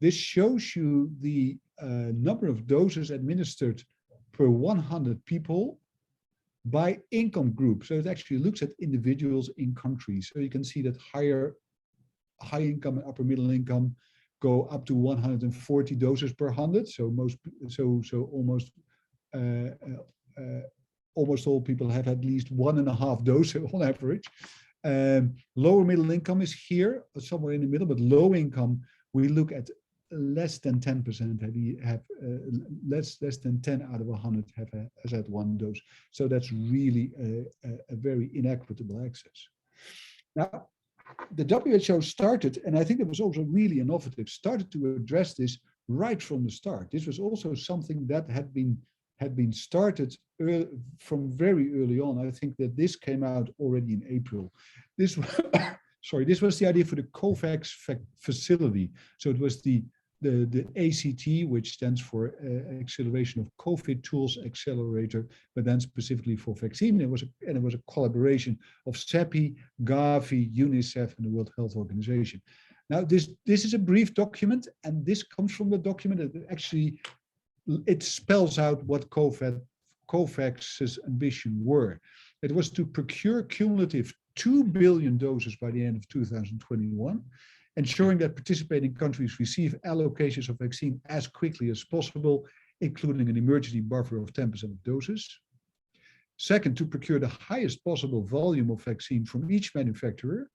This shows you the number of doses administered per 100 people by income group. So it actually looks at individuals in countries. So you can see that high income and upper middle income go up to 140 doses per 100. So almost all people have at least 1.5 doses on average. Lower middle income is here, somewhere in the middle, but low income, we look at less than 10% have less than 10 out of 100 has had one dose. So that's really a very inequitable access. Now, the WHO started, and I think it was also really innovative, started to address this right from the start. This was also something that had been started from very early on. I think that this came out already in April. This was the idea for the COVAX facility. So it was the the ACT, which stands for Acceleration of COVID Tools Accelerator, but then specifically for vaccine. It was a collaboration of CEPI, Gavi, UNICEF, and the World Health Organization. Now, this is a brief document, and this comes from the document that actually it spells out what COVAX's ambition were. It was to procure cumulative 2 billion doses by the end of 2021, ensuring that participating countries receive allocations of vaccine as quickly as possible, including an emergency buffer of 10% of doses. Second, to procure the highest possible volume of vaccine from each manufacturer,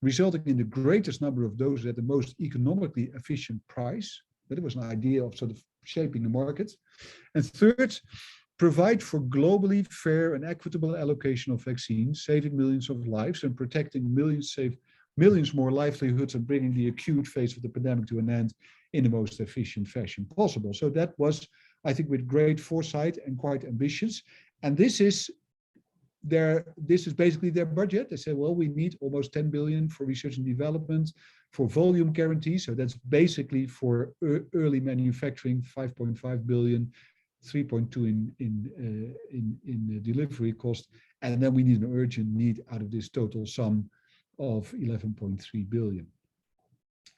resulting in the greatest number of doses at the most economically efficient price. That was an idea of sort of shaping the market. And third, provide for globally fair and equitable allocation of vaccines, saving millions of lives and protecting millions more livelihoods and bringing the acute phase of the pandemic to an end in the most efficient fashion possible. So that was, I think, with great foresight and quite ambitious. And this is basically their budget. They say, well, we need almost 10 billion for research and development, for volume guarantees. So that's basically for early manufacturing, 5.5 billion, 3.2 in delivery cost. And then we need an urgent need out of this total sum of 11.3 billion.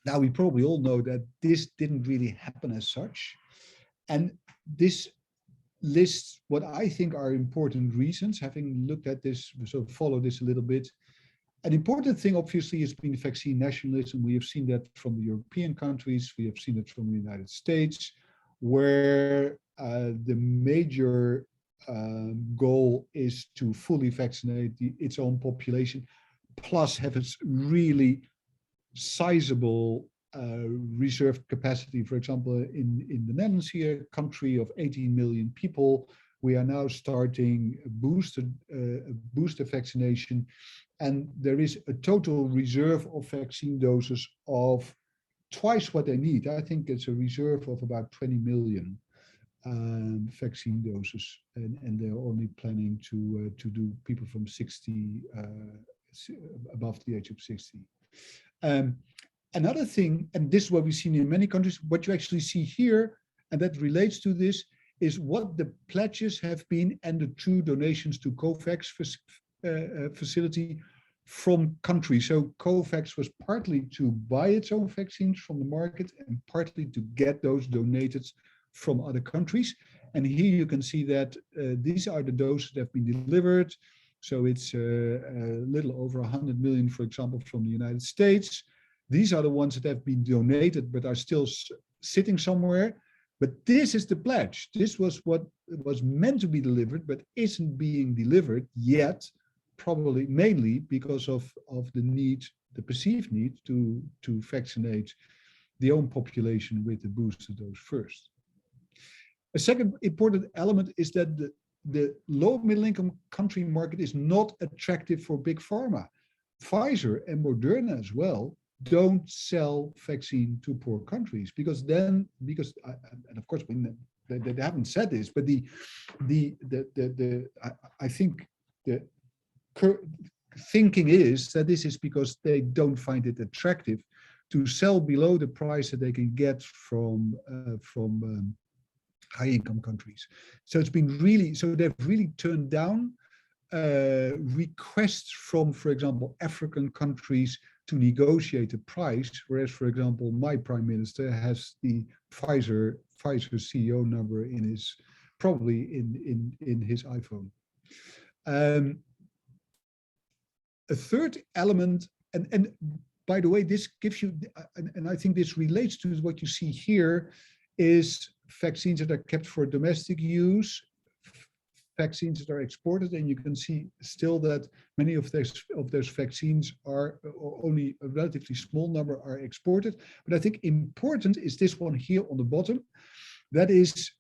Now, we probably all know that this didn't really happen as such. And this lists what I think are important reasons, having looked at this, so follow this a little bit. An important thing, obviously, has been vaccine nationalism. We have seen that from the European countries. We have seen it from the United States, where the major goal is to fully vaccinate its own population, plus have its really sizable reserved capacity. For example, in the Netherlands here, a country of 18 million people, we are now starting a booster vaccination, and there is a total reserve of vaccine doses of twice what they need. I think it's a reserve of about 20 million vaccine doses, and they're only planning to do people from 60 above the age of 60. Another thing, and this is what we've seen in many countries, what you actually see here, and that relates to this, is what the pledges have been and the true donations to COVAX facility from countries. So COVAX was partly to buy its own vaccines from the market and partly to get those donated from other countries. And here you can see that these are the doses that have been delivered. So it's a little over 100 million, for example, from the United States. These are the ones that have been donated but are still sitting somewhere. But this is the pledge. This was what was meant to be delivered, but isn't being delivered yet, probably mainly because of the need, the perceived need to vaccinate the own population with the booster dose first. A second important element is that the low middle income country market is not attractive for big pharma. Pfizer and Moderna as well don't sell vaccine to poor countries because and of course they haven't said this, but I think the thinking is that this is because they don't find it attractive to sell below the price that they can get from high income countries. So it's been really, so they've really turned down requests from, for example, African countries to negotiate a price, whereas, for example, my prime minister has the Pfizer CEO number in his, probably in his iPhone. A third element, and by the way, this gives you, and I think this relates to what you see here, is vaccines that are kept for domestic use, vaccines that are exported, and you can see still that many of those vaccines are, or only a relatively small number are exported. But I think important is this one here on the bottom. That is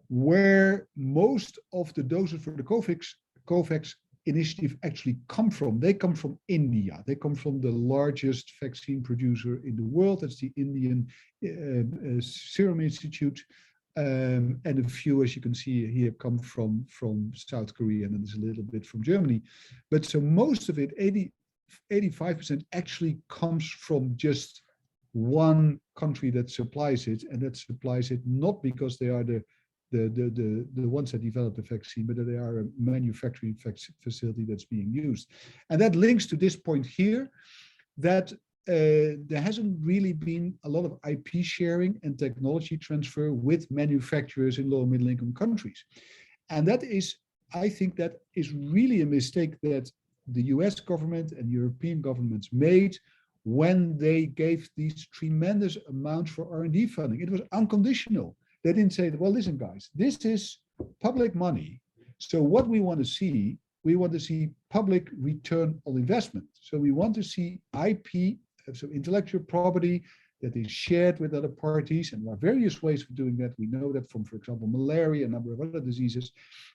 where most of the doses for the COVAX initiative actually come from. They come from India. They come from the largest vaccine producer in the world. That's the Indian Serum Institute. And a few, as you can see here, come from South Korea, and then there's a little bit from Germany. But so most of it, 85% actually comes from just one country that supplies it, and that supplies it not because they are the ones that developed the vaccine, but that they are a manufacturing facility that's being used. And that links to this point here, that there hasn't really been a lot of IP sharing and technology transfer with manufacturers in low and middle income countries. And that is, I think that is really a mistake that the US government and European governments made when they gave these tremendous amounts for R&D funding. It was unconditional. They didn't say, well, listen, guys, this is public money. So what we want to see public return on investment. So we want to see IP, so intellectual property that is shared with other parties. And there are various ways of doing that. We know that from, for example, malaria, a number of other diseases.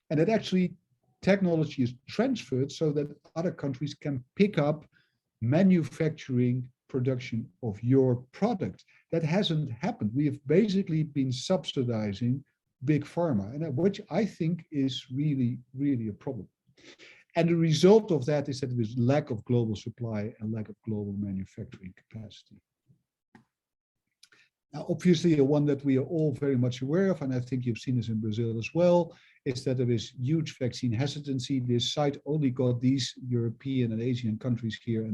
And that actually technology is transferred so that other countries can pick up manufacturing production of your product. That hasn't happened. We have basically been subsidizing big pharma, and which I think is really, really a problem. And the result of that is that there is lack of global supply and lack of global manufacturing capacity. Now, obviously, the one that we are all very much aware of, and I think you've seen this in Brazil as well, is that there is huge vaccine hesitancy. This site only got these European and Asian countries here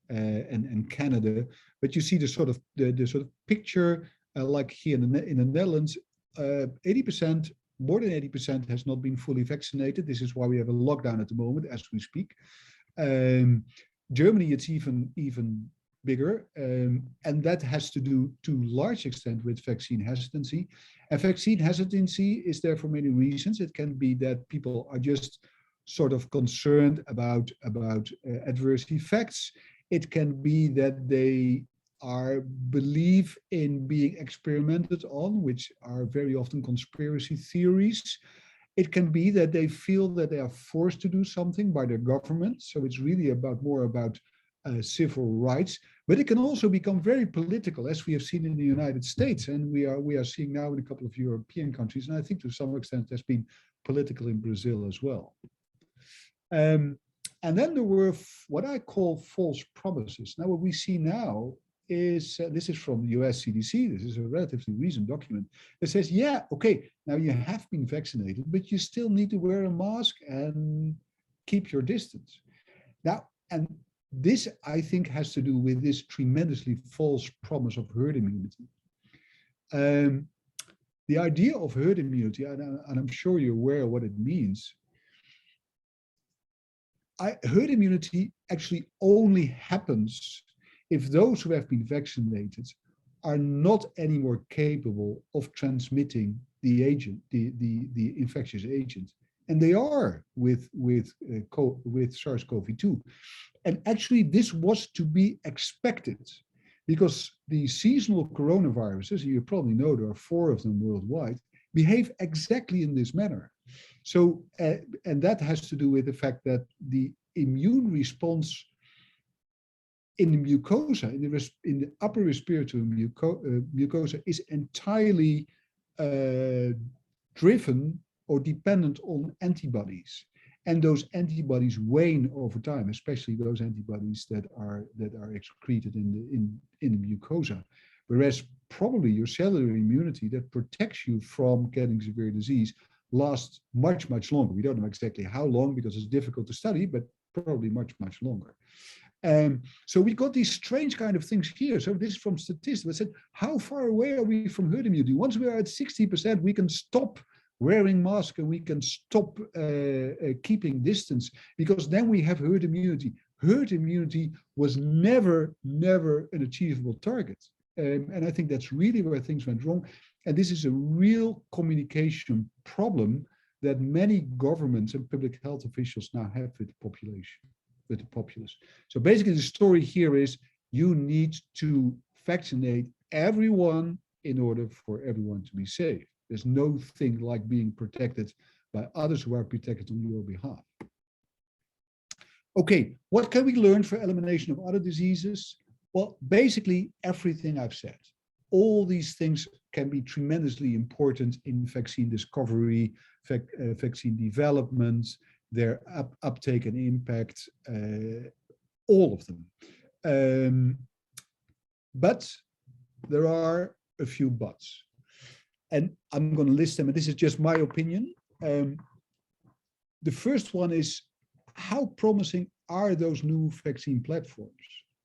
and Canada, but you see the sort of picture like here in the Netherlands, 80%, more than 80% has not been fully vaccinated. This is why we have a lockdown at the moment as we speak. Germany, it's even bigger, and that has to do to large extent with vaccine hesitancy. And vaccine hesitancy is there for many reasons. It can be that people are just sort of concerned about adverse effects. It can be that they believe in being experimented on, which are very often conspiracy theories. It can be that they feel that they are forced to do something by their government. So it's really more about civil rights, but it can also become very political, as we have seen in the United States, and we are seeing now in a couple of European countries, and I think to some extent there's been political in Brazil as well. And then there were what I call false promises. Now, what we see now is, this is from the US CDC, this is a relatively recent document, that says, yeah, okay, now you have been vaccinated, but you still need to wear a mask and keep your distance. Now, and this, I think, has to do with this tremendously false promise of herd immunity. The idea of herd immunity, and I'm sure you're aware of what it means, herd immunity actually only happens if those who have been vaccinated are not anymore capable of transmitting the agent, the infectious agent. And they are with SARS-CoV-2. And actually, this was to be expected because the seasonal coronaviruses, you probably know there are 4 of them worldwide, behave exactly in this manner. So, and that has to do with the fact that the immune response in the mucosa, in the upper respiratory mucosa, is entirely driven or dependent on antibodies. And those antibodies wane over time, especially those antibodies that are excreted in the mucosa. Whereas probably your cellular immunity that protects you from getting severe disease lasts much, much longer. We don't know exactly how long because it's difficult to study, but probably much, much longer. So we got these strange kind of things here. So this is from statistics that said, how far away are we from herd immunity? Once we are at 60%, we can stop wearing masks and we can stop keeping distance, because then we have herd immunity. Herd immunity was never an achievable target. And I think that's really where things went wrong. And this is a real communication problem that many governments and public health officials now have with the population, with the populace. So basically the story here is you need to vaccinate everyone in order for everyone to be safe. There's no thing like being protected by others who are protected on your behalf. Okay, what can we learn for elimination of other diseases? Well, basically everything I've said. All these things can be tremendously important in vaccine discovery, vaccine development, their uptake and impact, all of them. But there are a few buts. And I'm going to list them, and this is just my opinion. The first one is, how promising are those new vaccine platforms?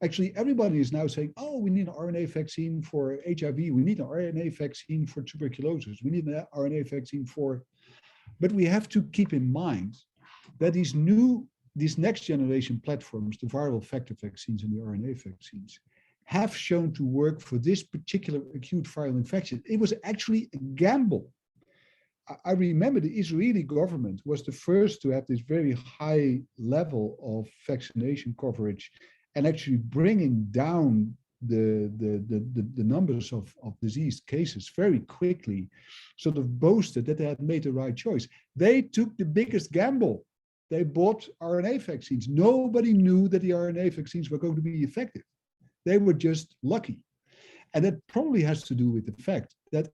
Actually, everybody is now saying, oh, we need an RNA vaccine for HIV. We need an RNA vaccine for tuberculosis. We need an RNA vaccine for... But we have to keep in mind that these next generation platforms, the viral vector vaccines and the RNA vaccines, have shown to work for this particular acute viral infection. It was actually a gamble. I remember the Israeli government was the first to have this very high level of vaccination coverage and actually bringing down the numbers of diseased cases very quickly, sort of boasted that they had made the right choice. They took the biggest gamble. They bought RNA vaccines. Nobody knew that the RNA vaccines were going to be effective. They were just lucky. And that probably has to do with the fact that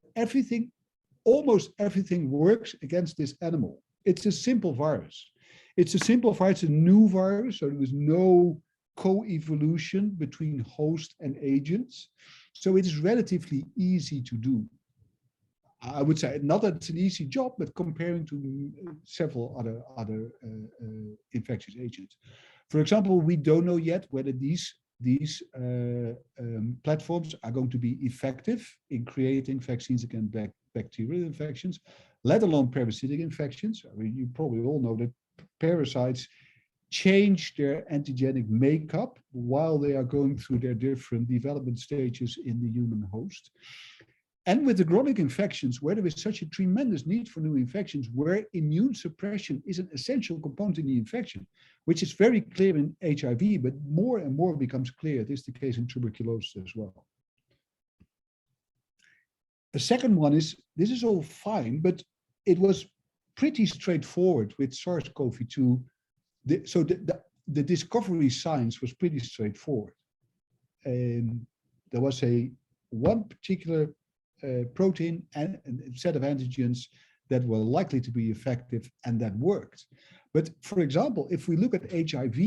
almost everything works against this animal. It's a simple virus. It's a new virus, so there is no co-evolution between host and agents. So it is relatively easy to do. I would say not that it's an easy job, but comparing to several other infectious agents. For example, we don't know yet whether these platforms are going to be effective in creating vaccines against bacterial infections, let alone parasitic infections. I mean, you probably all know that parasites change their antigenic makeup while they are going through their different development stages in the human host. And with the chronic infections, where there is such a tremendous need for new infections, where immune suppression is an essential component in the infection, which is very clear in HIV, but more and more becomes clear. This is the case in tuberculosis as well. The second one is, this is all fine, but it was pretty straightforward with SARS-CoV-2. So the discovery science was pretty straightforward. There was one particular protein and a set of antigens that were likely to be effective, and that worked. But for example, if we look at HIV,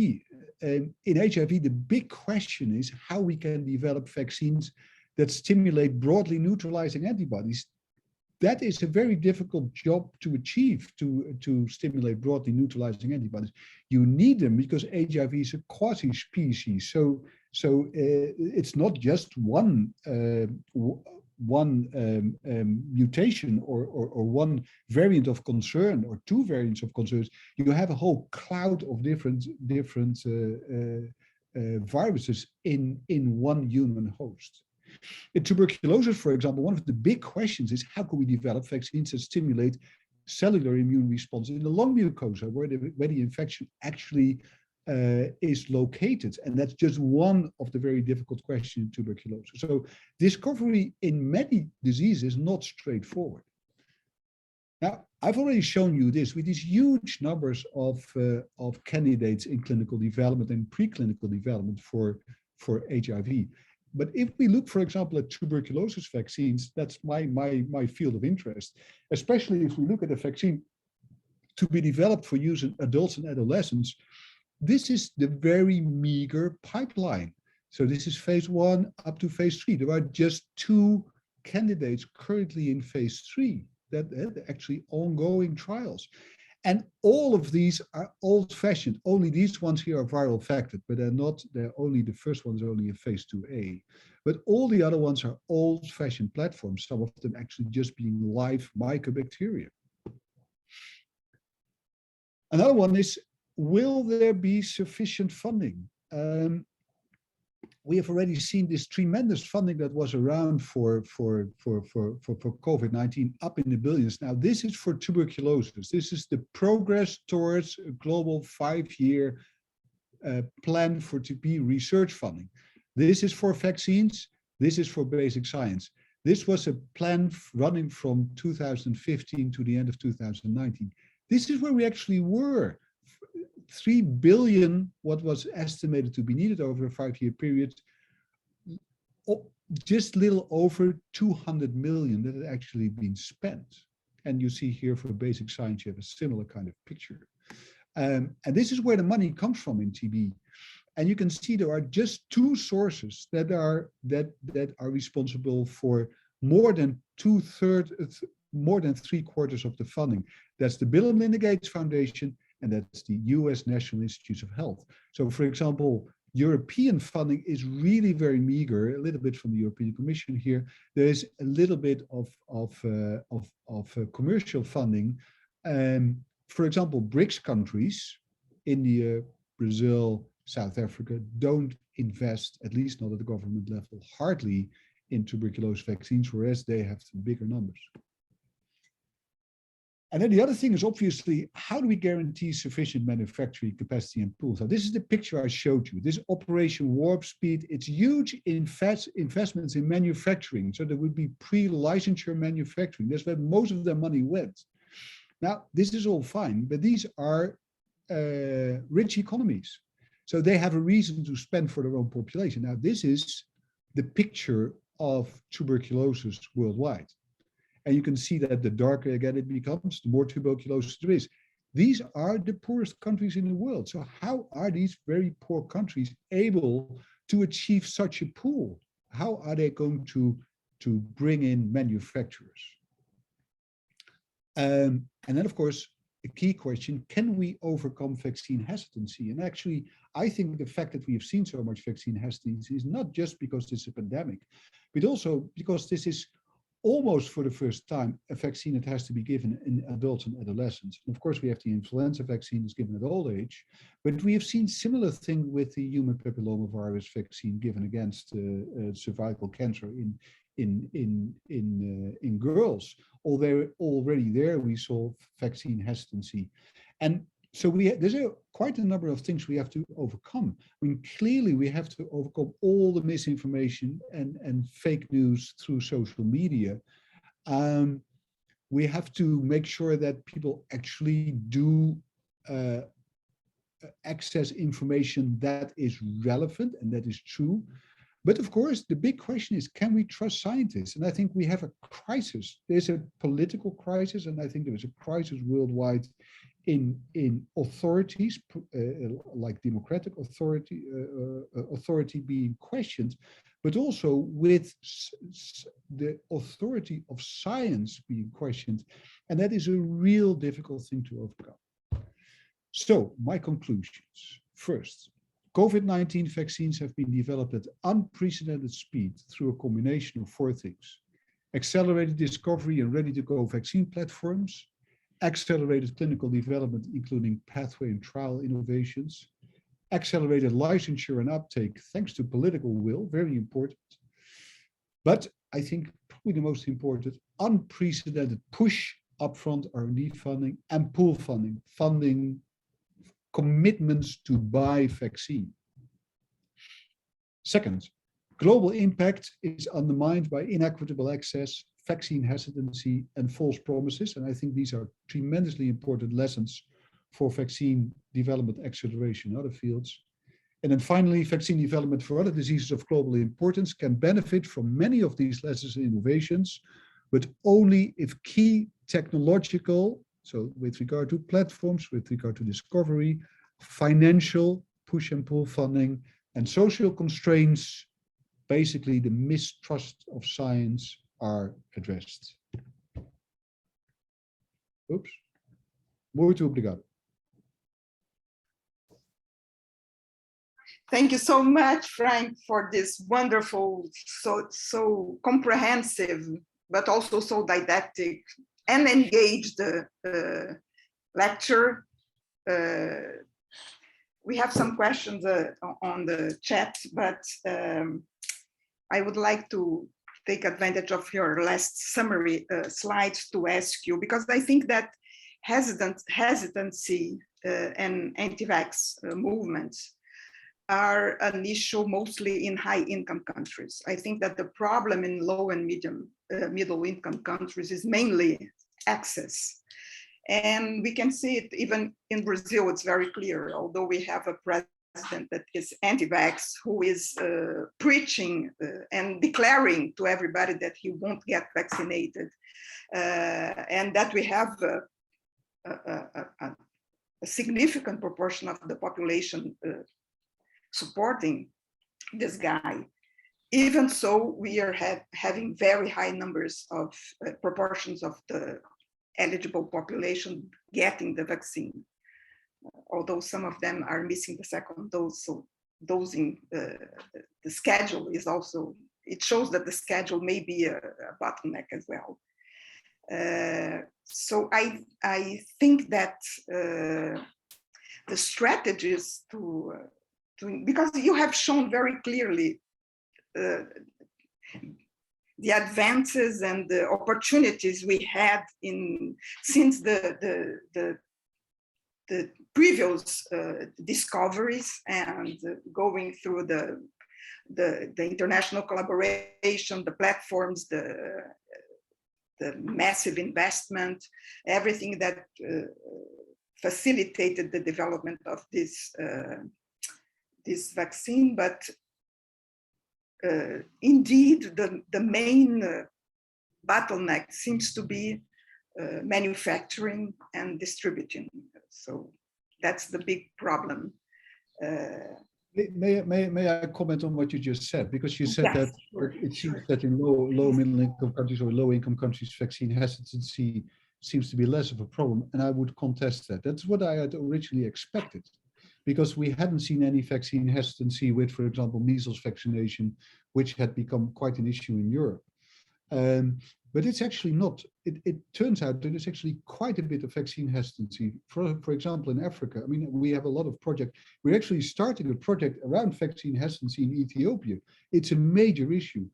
in HIV, the big question is how we can develop vaccines that stimulate broadly neutralizing antibodies. That is a very difficult job to achieve, to stimulate broadly neutralizing antibodies. You need them because HIV is a quasi-species. So it's not just one mutation or one variant of concern or two variants of concerns. You have a whole cloud of different viruses in one human host. In tuberculosis, for example, one of the big questions is how can we develop vaccines that stimulate cellular immune response in the lung mucosa, where the infection actually is located. And that's just one of the very difficult questions in tuberculosis. So discovery in many diseases is not straightforward. Now, I've already shown you this with these huge numbers of candidates in clinical development and preclinical development for HIV. But if we look, for example, at tuberculosis vaccines, that's my field of interest, especially if we look at a vaccine to be developed for use in adults and adolescents. This is the very meager pipeline. So this is phase 1 up to phase 3. There are just 2 candidates currently in phase 3 that are actually ongoing trials. And all of these are old-fashioned. Only these ones here are viral vectored, but they're only the first one's only a phase 2A. But all the other ones are old-fashioned platforms, some of them actually just being live mycobacteria. Another one is, will there be sufficient funding? We have already seen this tremendous funding that was around for COVID-19 up in the billions. Now, this is for tuberculosis. This is the progress towards a global 5-year plan for TB research funding. This is for vaccines. This is for basic science. This was a plan running from 2015 to the end of 2019. This is where we actually were. 3 billion, what was estimated to be needed over a 5-year period, just little over 200 million that had actually been spent. And you see here for basic science, you have a similar kind of picture. And this is where the money comes from in TB. And you can see there are just two sources that are responsible for more than more than 3/4 of the funding. That's the Bill and Melinda Gates Foundation, and that's the US National Institutes of Health. So for example, European funding is really very meager, a little bit from the European Commission here. There is a little bit of commercial funding. For example, BRICS countries, India, Brazil, South Africa, don't invest, at least not at the government level, hardly in tuberculosis vaccines, whereas they have bigger numbers. And then the other thing is obviously, how do we guarantee sufficient manufacturing capacity and pools? Now, this is the picture I showed you. This Operation Warp Speed, it's huge investments in manufacturing. So there would be pre-licensure manufacturing. That's where most of their money went. Now, this is all fine, but these are rich economies. So they have a reason to spend for their own population. Now, this is the picture of tuberculosis worldwide. And you can see that the darker again it becomes, the more tuberculosis there is. These are the poorest countries in the world. So how are these very poor countries able to achieve such a pool? How are they going to bring in manufacturers? And then, of course, a key question, can we overcome vaccine hesitancy? And actually, I think the fact that we have seen so much vaccine hesitancy is not just because this is a pandemic, but also because this is almost for the first time a vaccine that has to be given in adults and adolescents. And of course, we have the influenza vaccine that's given at old age, but we have seen similar thing with the human papillomavirus vaccine given against cervical cancer in girls. Although already there we saw vaccine hesitancy. And so there's quite a number of things we have to overcome. I mean, clearly we have to overcome all the misinformation and fake news through social media. We have to make sure that people actually do access information that is relevant and that is true. But of course, the big question is, can we trust scientists? And I think we have a crisis. There's a political crisis, and I think there is a crisis worldwide in authorities, like democratic authority being questioned, but also with the authority of science being questioned. And that is a real difficult thing to overcome. So my conclusions. First, COVID-19 vaccines have been developed at unprecedented speed through a combination of four things: accelerated discovery and ready-to-go vaccine platforms, accelerated clinical development, including pathway and trial innovations, accelerated licensure and uptake thanks to political will, very important. But I think probably the most important, unprecedented push upfront R&D funding and pool funding commitments to buy vaccine. Second, global impact is undermined by inequitable access, vaccine hesitancy, and false promises. And I think these are tremendously important lessons for vaccine development acceleration in other fields. And then finally, vaccine development for other diseases of global importance can benefit from many of these lessons and innovations, but only if key technological, so with regard to platforms, with regard to discovery, financial push and pull funding, and social constraints, basically the mistrust of science, are addressed. Oops. Muito obrigado. Thank you so much, Frank, for this wonderful, so comprehensive, but also so didactic and engaged lecture. We have some questions on the chat, but I would like to take advantage of your last summary slides to ask you, because I think that hesitancy and anti-vax movements are an issue mostly in high-income countries. I think that the problem in low and middle-income countries is mainly access. And we can see it even in Brazil, it's very clear, although we have a president that is anti-vax, who is preaching and declaring to everybody that he won't get vaccinated, and that we have a significant proportion of the population supporting this guy. Even so, we are having very high numbers of proportions of the eligible population getting the vaccine, although some of them are missing the second dose. So dosing, the schedule is also, it shows that the schedule may be a bottleneck as well. So I think that the strategies to because you have shown very clearly the advances and the opportunities we had since the previous discoveries and going through the international collaboration, the platforms, the massive investment, everything that facilitated the development of this vaccine. But indeed, the main bottleneck seems to be manufacturing and distributing. So that's the big problem. May I comment on what you just said? Because you said yes, that sure, it seems that in low middle income countries or low income countries, vaccine hesitancy seems to be less of a problem. And I would contest that. That's what I had originally expected, because we hadn't seen any vaccine hesitancy with, for example, measles vaccination, which had become quite an issue in Europe. But it's actually not. It turns out that there's actually quite a bit of vaccine hesitancy. For example, in Africa, I mean, we have a lot of projects. We're actually starting a project around vaccine hesitancy in Ethiopia. It's a major issue.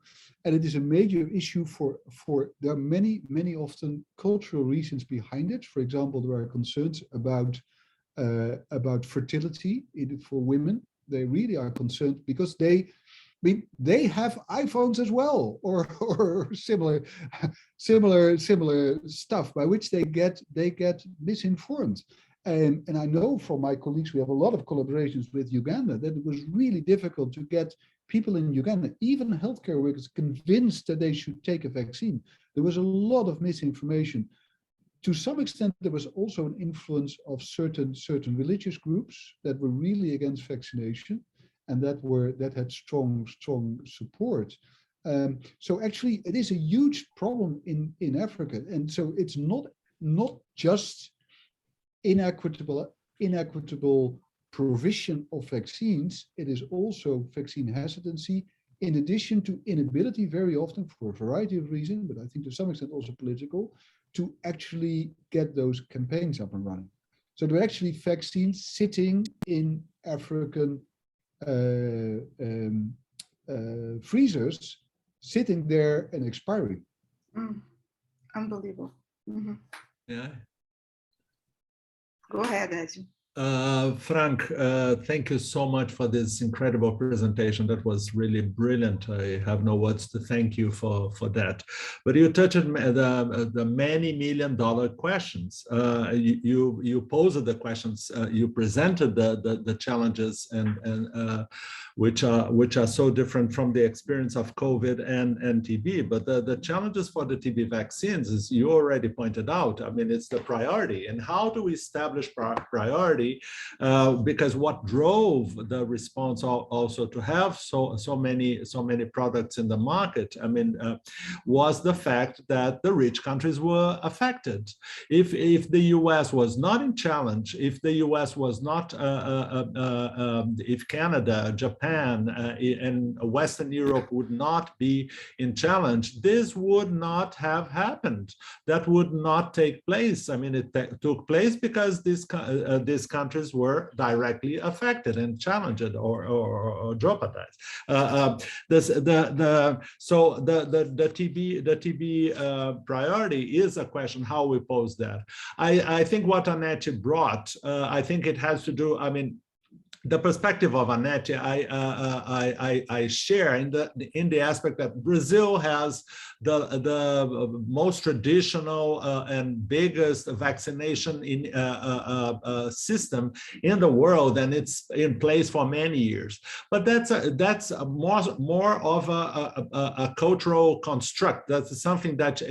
And it is a major issue for there are many often cultural reasons behind it. For example, there are concerns about fertility for women. They really are concerned because they have iPhones as well, or similar stuff by which they get misinformed. And I know from my colleagues, we have a lot of collaborations with Uganda, that it was really difficult to get people in Uganda, even healthcare workers, convinced that they should take a vaccine. There was a lot of misinformation. To some extent, there was also an influence of certain religious groups that were really against vaccination, and that had strong support. So actually, it is a huge problem in Africa, and so it's not just inequitable provision of vaccines. It is also vaccine hesitancy, in addition to inability, very often for a variety of reasons, but I think to some extent also political, to actually get those campaigns up and running. So there are actually vaccines sitting in African freezers, sitting there and expiring. Unbelievable. Mm-hmm. Yeah. Go ahead, Ed. Frank, thank you so much for this incredible presentation. That was really brilliant. I have no words to thank you for that. But you touched the many million-dollar questions. You posed the questions. You presented the challenges and which are so different from the experience of COVID and TB. But the challenges for the TB vaccines, as you already pointed out, I mean, it's the priority. And how do we establish priority? Because what drove the response also to have so many products in the market, I mean, was the fact that the rich countries were affected. If the US was not in challenge, if the US was not, if Canada, Japan, and Western Europe would not be in challenge, this would not have happened. That would not take place. I mean, it took place because these countries were directly affected and challenged or jeopardized. So the TB priority is a question how we pose that. I think what Anete brought, I think it has to do, I mean, the perspective of Anete, I share in the aspect that Brazil has the most traditional and biggest vaccination system in the world, and it's in place for many years. But that's more of a cultural construct. That's something that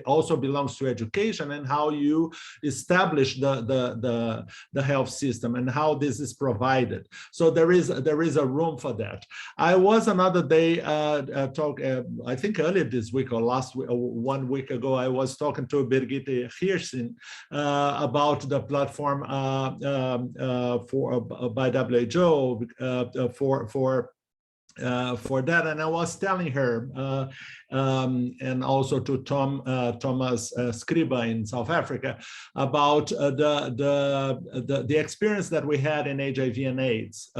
also belongs to education and how you establish the health system and how this is provided. divided. So there is a room for that. I was another day I think earlier this week or last week, 1 week ago, I was talking to Birgitte Hirsin about the platform by WHO for that, and I was telling her, and also to Thomas Scriba in South Africa, about the experience that we had in HIV and AIDS.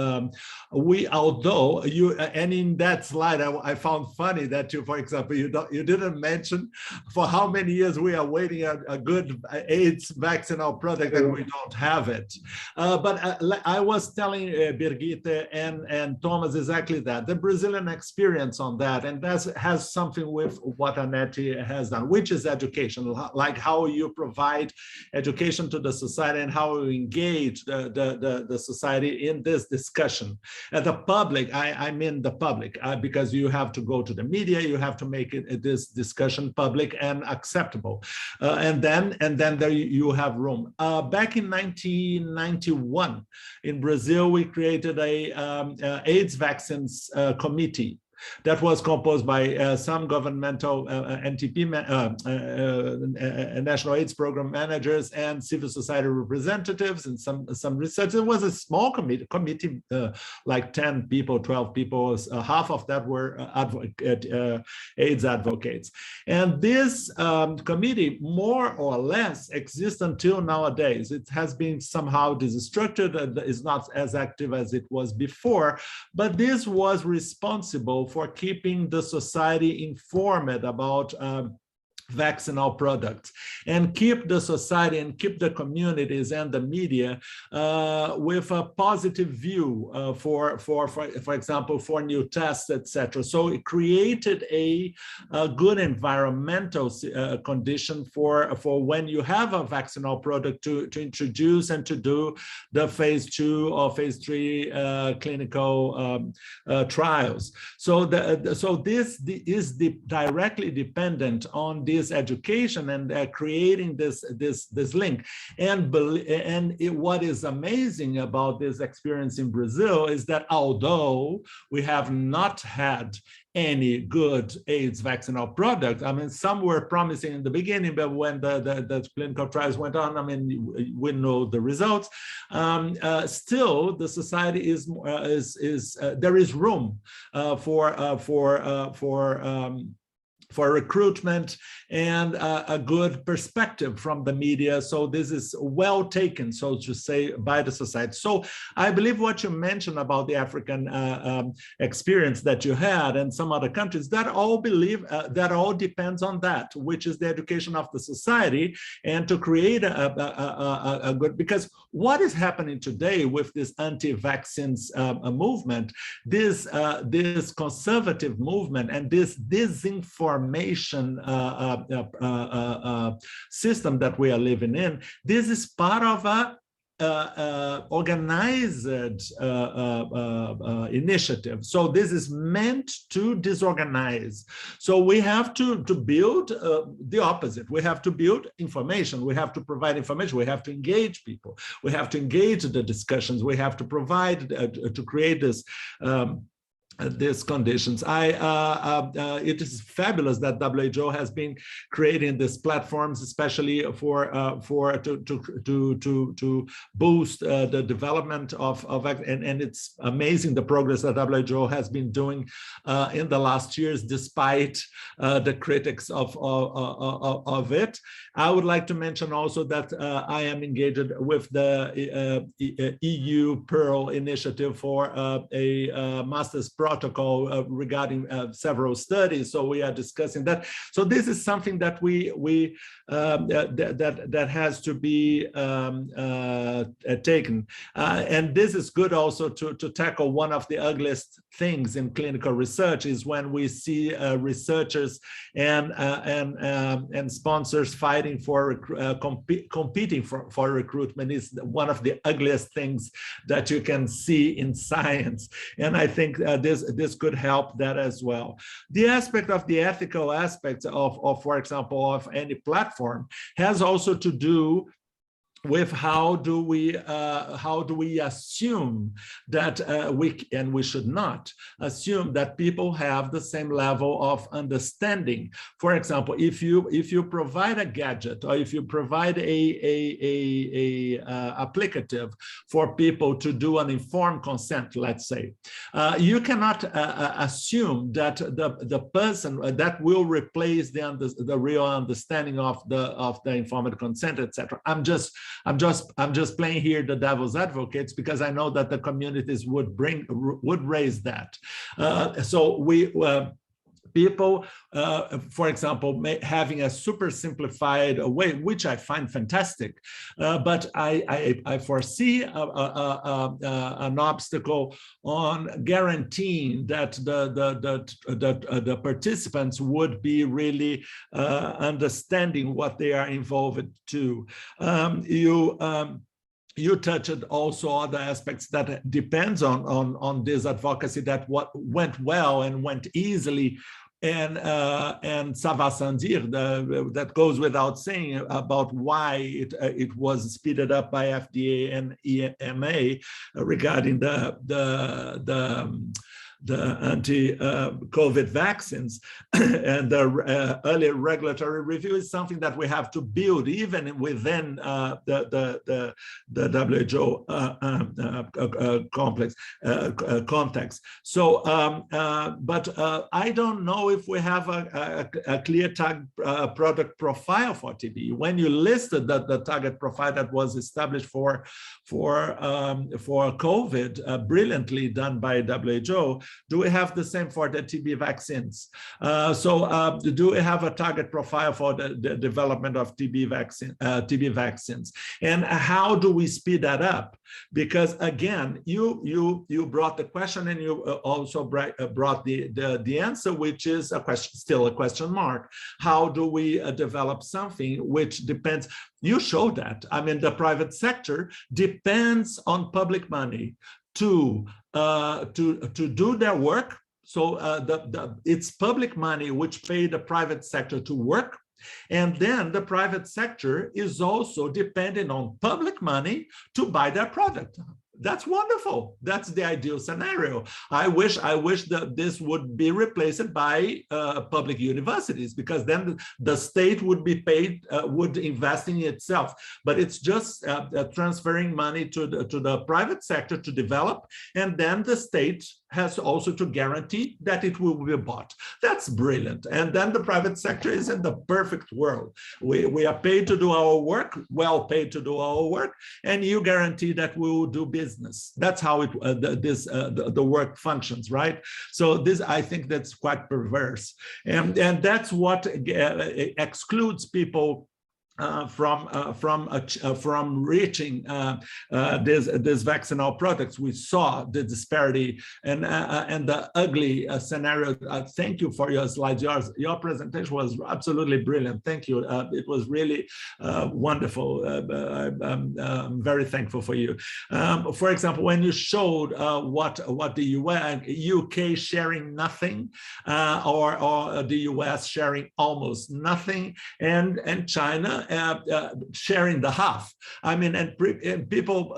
Although and in that slide, I found funny that you, for example, you didn't mention for how many years we are waiting a good AIDS vaccinal product and we don't have it. But I was telling Birgitte and Thomas exactly that. The Brazilian experience on that, and that has something with what Anete has done, which is education, like how you provide education to the society and how you engage the society in this discussion. The public, I mean the public, because you have to go to the media, you have to make this discussion public and acceptable, and then there you have room. Back in 1991, in Brazil, we created a AIDS vaccines committee that was composed by some governmental NTP, National AIDS Program managers, and civil society representatives, and some research. It was a small committee, like 10 people, 12 people. Half of that were AIDS advocates. And this committee, more or less, exists until nowadays. It has been somehow destructured and is not as active as it was before, but this was responsible for keeping the society informed about vaccinal products, and keep the society and keep the communities and the media with a positive view for example, for new tests, etc. So it created a good environmental condition for when you have a vaccinal product to introduce and to do the phase 2 or phase 3 clinical trials. So this is directly dependent on this education and creating this link. And what is amazing about this experience in Brazil is that although we have not had any good AIDS vaccinal product, I mean, some were promising in the beginning, but when the clinical trials went on, I mean, we know the results. Still, the society there is room for recruitment and a good perspective from the media. So this is well taken, so to say, by the society. So I believe what you mentioned about the African experience that you had and some other countries, that all depends on that, which is the education of the society, and to create a good, because what is happening today with this anti-vaccines movement, this conservative movement and this disinformation system that we are living in, this is part of a organized initiative. So this is meant to disorganize. So we have to build the opposite. We have to build information. We have to provide information. We have to engage people. We have to engage the discussions. We have to provide to create this these conditions. It is fabulous that WHO has been creating these platforms, especially to boost the development of and it's amazing the progress that WHO has been doing in the last years, despite the critics of it. I would like to mention also that I am engaged with the EU Pearl initiative for a master's protocol regarding several studies. So we are discussing that. So this is something that that has to be taken. And this is good also to tackle one of the ugliest things in clinical research is when we see researchers and sponsors fighting for competing for recruitment is one of the ugliest things that you can see in science. And I think this could help that as well. The aspect of the ethical aspects of for example, of any platform has also to do with how do we assume that we should not assume that people have the same level of understanding. For example, if you provide a gadget, or if you provide a applicative for people to do an informed consent, let's say, you cannot assume that the person that will replace the real understanding of the informed consent, etc. I'm just playing here the devil's advocates, because I know that the communities would raise that. So people, for example, having a super simplified way, which I find fantastic, but I foresee an obstacle on guaranteeing that the participants would be really understanding what they are involved to. You touched also other aspects that depends on this advocacy, that what went well and went easily, and ça va sans dire, that goes without saying about why it was speeded up by FDA and EMA regarding the anti-COVID vaccines. And the early regulatory review is something that we have to build even within the WHO context. So, but I don't know if we have a clear product profile for TB. When you listed the target profile that was established for COVID, brilliantly done by WHO, do we have the same for the TB vaccines? Do we have a target profile for the development of TB vaccines? And how do we speed that up? Because again, you brought the question, and you also brought the answer, which is a question, still a question mark. How do we develop something which depends? You showed that. I mean, the private sector depends on public money to do their work. So it's public money which pay the private sector to work. And then the private sector is also dependent on public money to buy their product. That's wonderful. That's the ideal scenario. I wish that this would be replaced by public universities, because then the state would be paid, would invest in itself. But it's just transferring money to the private sector to develop, and then the state has also to guarantee that it will be bought. That's brilliant. And then the private sector is in the perfect world. We are paid to do our work, well paid to do our work, and you guarantee that we will do business. That's how the work functions, right? So this, I think that's quite perverse. And that's what excludes people from reaching these vaccinal products. We saw the disparity and the ugly scenario. Thank you for your slides. Your presentation was absolutely brilliant. Thank you. It was really wonderful. I'm very thankful for you. For example, when you showed what the UK sharing nothing, or the US sharing almost nothing, and China sharing the half. I mean, and people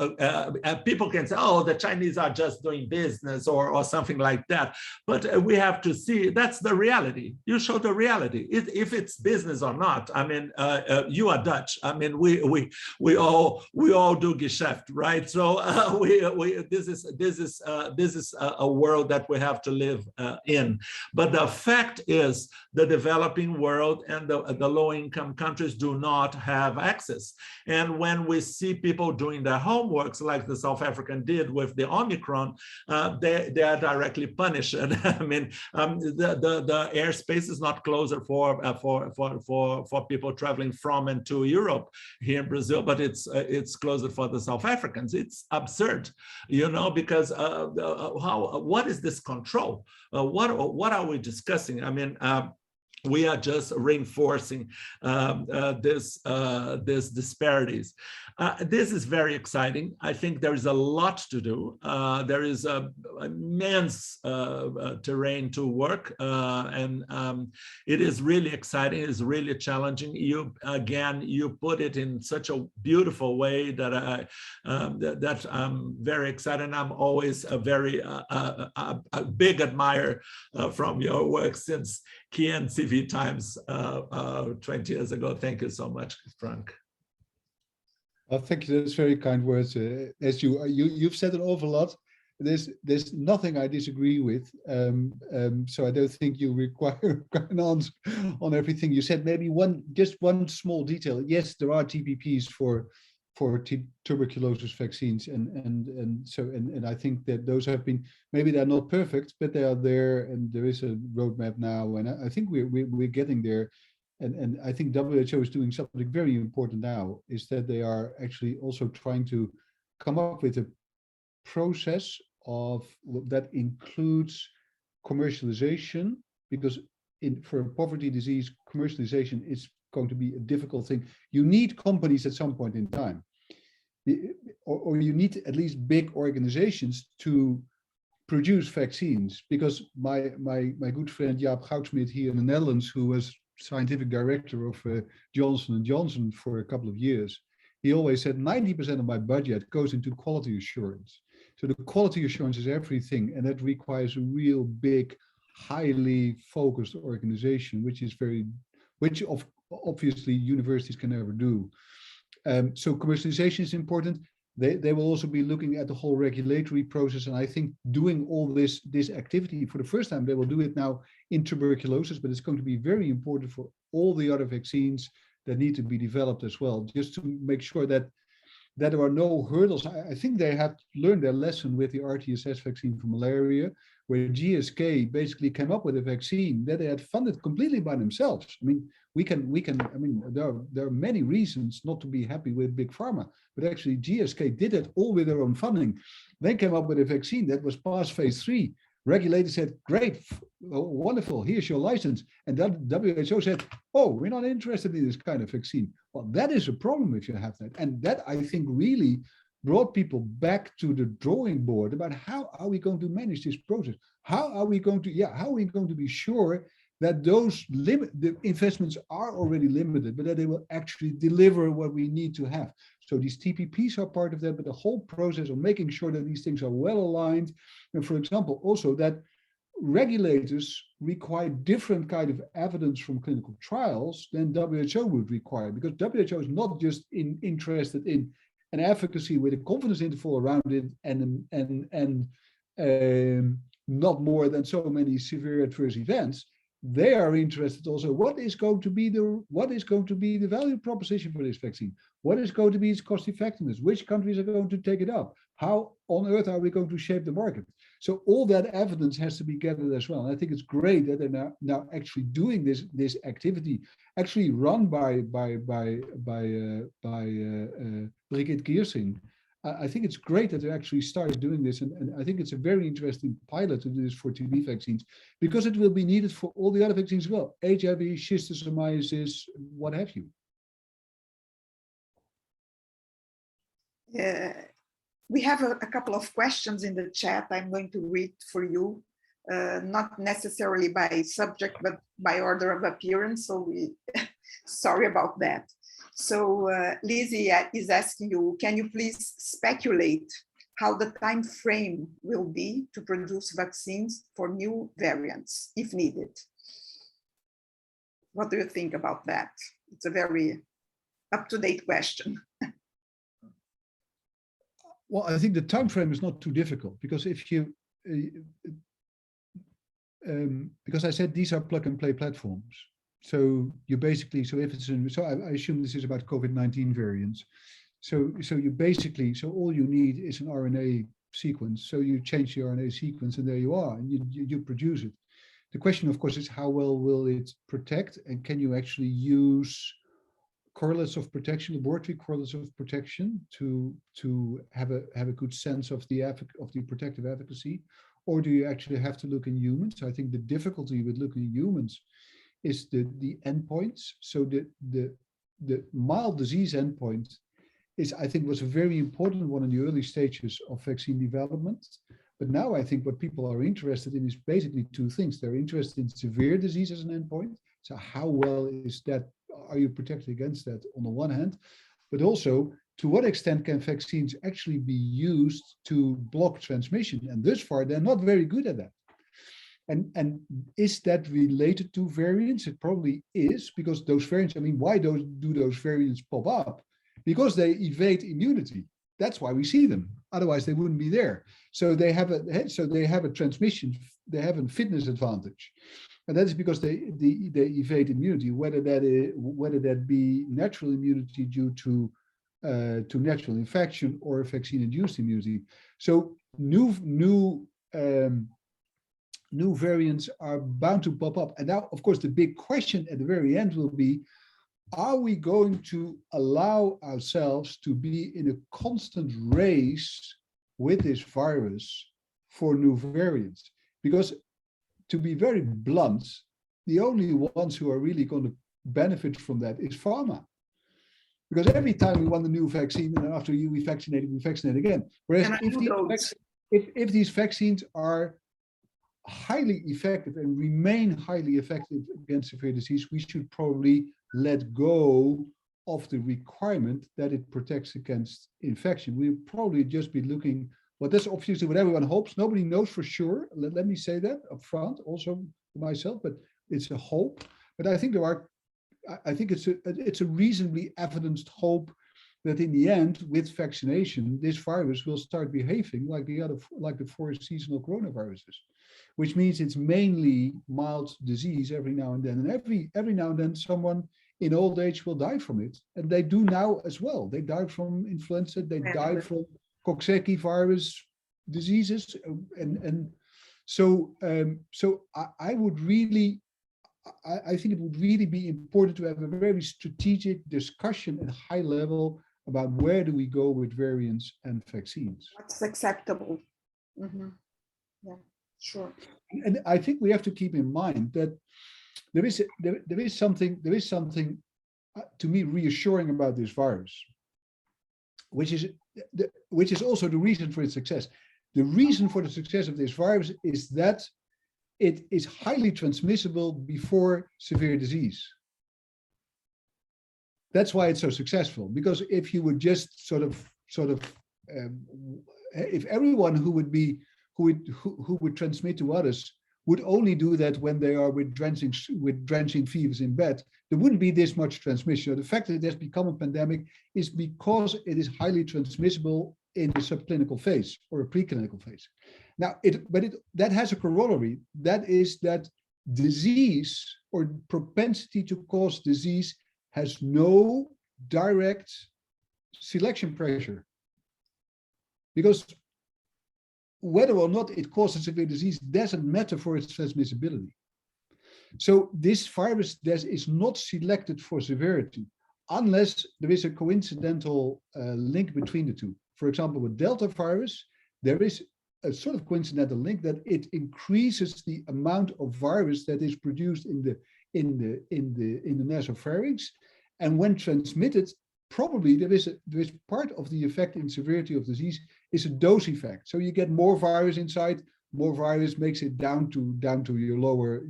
can say, oh, the Chinese are just doing business or something like that. But we have to see that's the reality. You show the reality. If it's business or not. I mean, you are Dutch. I mean, we all do Geschäft, right? So this is a world that we have to live in. But the fact is, the developing world and the low-income countries do not have access. And when we see people doing their homeworks, like the South African did with the Omicron, they are directly punished. And I mean, the airspace is not closer for people traveling from and to Europe here in Brazil, but it's closer for the South Africans. It's absurd, you know, because what is this control? What are we discussing? I mean, we are just reinforcing this disparities. This is very exciting. I think there is a lot to do. There is a immense terrain to work, and it is really exciting. It is really challenging. You put it in such a beautiful way that I'm very excited. And I'm always a very a big admirer from your work since Key and CV times 20 years ago. Thank you so much, Frank. Thank you. That's very kind words. As you've said an awful lot. There's nothing I disagree with. So I don't think you require an answer on everything you said. Maybe just one small detail. Yes, there are TPPs for tuberculosis vaccines, and I think that those have been, maybe they're not perfect, but they are there, and there is a roadmap now, and I think we're getting there. And I think WHO is doing something very important now, is that they are actually also trying to come up with a process that includes commercialization, because for a poverty disease, commercialization is going to be a difficult thing. You need companies at some point in time, or you need at least big organizations to produce vaccines, because my good friend Jaap Goudsmit here in the Netherlands, who was scientific director of Johnson & Johnson for a couple of years, he always said 90% of my budget goes into quality assurance. So the quality assurance is everything, and that requires a real big, highly focused organization, which obviously universities can never do. So commercialization is important. They will also be looking at the whole regulatory process, and I think doing all this activity for the first time, they will do it now in tuberculosis, but it's going to be very important for all the other vaccines that need to be developed as well, just to make sure that there are no hurdles. I think they have learned their lesson with the RTSS vaccine for malaria, where GSK basically came up with a vaccine that they had funded completely by themselves. I mean, there are many reasons not to be happy with Big Pharma, but actually GSK did it all with their own funding. They came up with a vaccine that was past phase 3. Regulators said, great, wonderful, here's your license. And WHO said, oh, we're not interested in this kind of vaccine. Well, that is a problem if you have that. And that, I think, really brought people back to the drawing board about how are we going to manage this process? How are we going to be sure that the investments are already limited, but that they will actually deliver what we need to have. So these TPPs are part of that, but the whole process of making sure that these things are well aligned. And for example, also that regulators require different kind of evidence from clinical trials than WHO would require, because WHO is not just interested in an efficacy with a confidence interval around it and not more than so many severe adverse events. They are interested also what is going to be the value proposition for this vaccine, what is going to be its cost effectiveness, which countries are going to take it up, how on earth are we going to shape the market. So all that evidence has to be gathered as well. And I think it's great that they're now actually doing this activity, actually run by Brigitte Giersing. I think it's great that they actually started doing this, and I think it's a very interesting pilot to do this for TB vaccines, because it will be needed for all the other vaccines as well, HIV, schistosomiasis, what have you. We have a couple of questions in the chat I'm going to read for you, not necessarily by subject, but by order of appearance, so we sorry about that. So Lizzie is asking you, can you please speculate how the time frame will be to produce vaccines for new variants, if needed? What do you think about that? It's a very up-to-date question. Well, I think the time frame is not too difficult, because if you, because I said these are plug-and-play platforms. So you basically, so if it's I assume this is about COVID-19 variants. So all you need is an RNA sequence. So you change the RNA sequence, and there you are, and you produce it. The question, of course, is how well will it protect, and can you actually use correlates of protection, laboratory correlates of protection, to have a good sense of the protective efficacy, or do you actually have to look in humans? I think the difficulty with looking in humans is the endpoints. So the mild disease endpoint is, I think, was a very important one in the early stages of vaccine development. But now I think what people are interested in is basically two things. They're interested in severe disease as an endpoint. So how well is that, are you protected against that on the one hand, but also to what extent can vaccines actually be used to block transmission? And thus far, they're not very good at that. And is that related to variants? It probably is, because those variants, I mean, why do those variants pop up? Because they evade immunity. That's why we see them. Otherwise, they wouldn't be there. So they have a transmission, they have a fitness advantage. And that is because they evade immunity, whether that be natural immunity due to natural infection or vaccine-induced immunity. So new variants are bound to pop up. And now, of course, the big question at the very end will be, are we going to allow ourselves to be in a constant race with this virus for new variants? Because, to be very blunt, the only ones who are really going to benefit from that is pharma. Because every time we want a new vaccine, and after we vaccinate again. Whereas if these vaccines are highly effective and remain highly effective against severe disease, we should probably let go of the requirement that it protects against infection. We'll probably just be looking, well, that's obviously what everyone hopes. Nobody knows for sure. Let me say that up front, also for myself, but it's a hope. But I think it's a reasonably evidenced hope that in the end, with vaccination, this virus will start behaving like the 4 seasonal coronaviruses, which means it's mainly mild disease every now and then. And every now and then, someone in old age will die from it. And they do now as well. They die from influenza, they die from Coxsackie virus diseases. And so I think it would really be important to have a very strategic discussion at high level about where do we go with variants and vaccines. What's acceptable? Mm-hmm. Yeah, sure. And I think we have to keep in mind that there is something to me reassuring about this virus, which is also the reason for its success. The reason for the success of this virus is that it is highly transmissible before severe disease. That's why it's so successful. Because if you would just if everyone who would transmit to others would only do that when they are with drenching fevers in bed, there wouldn't be this much transmission. The fact that it has become a pandemic is because it is highly transmissible in the subclinical phase or a preclinical phase. Now, that has a corollary. That is that disease or propensity to cause disease has no direct selection pressure. Because whether or not it causes severe disease doesn't matter for its transmissibility. So this virus is not selected for severity unless there is a coincidental link between the two. For example, with Delta virus, there is a sort of coincidental link that it increases the amount of virus that is produced in the nasopharynx, and when transmitted, probably there is part of the effect in severity of disease is a dose effect. So you get more virus inside, more virus makes it down to your lower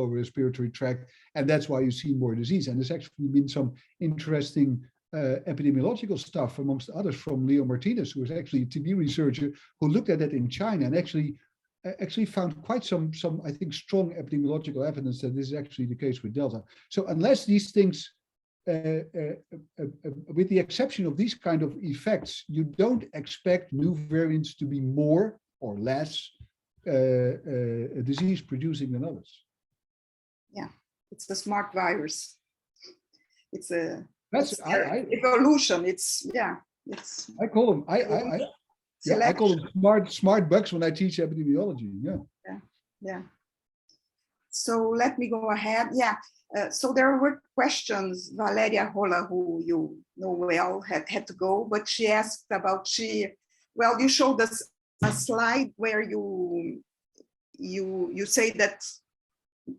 respiratory tract, and that's why you see more disease. And there's actually been some interesting epidemiological stuff, amongst others, from Leo Martinez, who is actually a TB researcher who looked at that in China and actually found quite some I think strong epidemiological evidence that this is actually the case with Delta. So unless these things, with the exception of these kind of effects, you don't expect new variants to be more or less disease producing than others. Yeah, it's a smart virus. It's a evolution. It's. I call them. I call them smart bugs when I teach epidemiology. Yeah. So let me go ahead. Yeah. So there were questions. Valeria Rola, who you know well, had to go, but she asked about you showed us a slide where you say that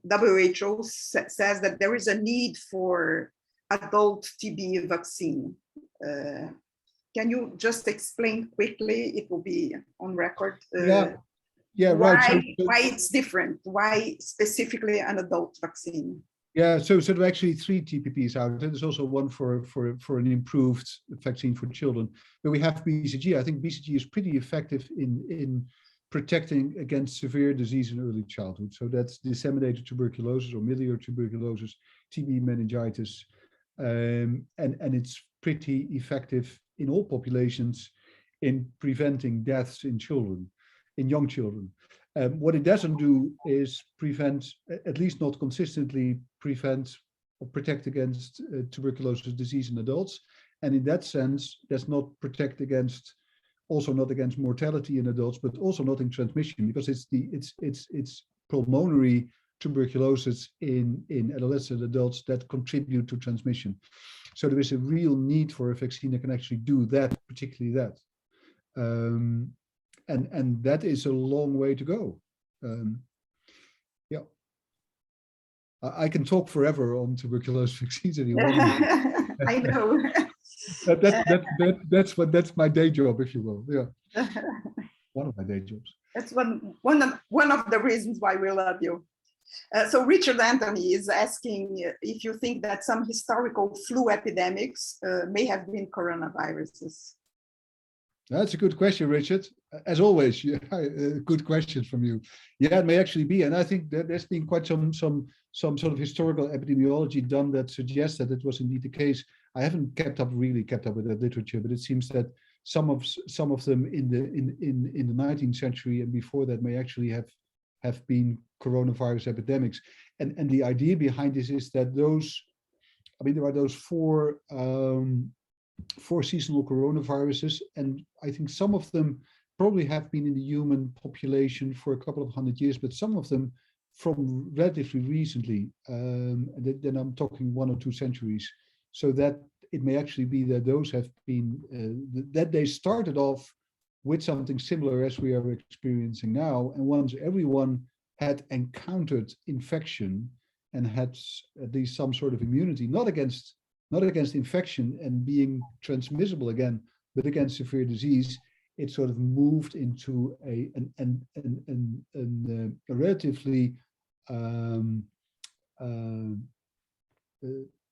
WHO says that there is a need for adult TB vaccine. Can you just explain quickly? It will be on record. Yeah, why, right. Why it's different? Why specifically an adult vaccine? Yeah, so there are actually 3 TPPs out. There's also one for an improved vaccine for children. But we have BCG. I think BCG is pretty effective in protecting against severe disease in early childhood. So that's disseminated tuberculosis or miliary tuberculosis, TB, meningitis, and it's pretty effective in all populations in preventing deaths in children, in young children. What it doesn't do is prevent, at least not consistently prevent or protect against tuberculosis disease in adults. And in that sense, does not protect against, also not against mortality in adults, but also not in transmission, because it's pulmonary tuberculosis in adolescent adults that contribute to transmission. So there is a real need for a vaccine that can actually do that, particularly that. And that is a long way to go. Yeah, I can talk forever on tuberculosis vaccines if you want. I know. That's my day job, if you will. Yeah, one of my day jobs. That's one of the reasons why we love you. So Richard Anthony is asking if you think that some historical flu epidemics may have been coronaviruses. That's a good question, Richard. As always, yeah, good questions from you. Yeah, it may actually be, and I think that there's been quite some sort of historical epidemiology done that suggests that it was indeed the case. I haven't really kept up with that literature, but it seems that some of them in the 19th century and before that may actually have been coronavirus epidemics. And the idea behind this is that there are those four seasonal coronaviruses, and I think some of them probably have been in the human population for a couple of 100 years, but some of them from relatively recently, then I'm talking 1 or 2 centuries, so that it may actually be that those have been, that they started off with something similar as we are experiencing now, and once everyone had encountered infection and had at least some sort of immunity, not against infection and being transmissible again, but against severe disease, it sort of moved into a relatively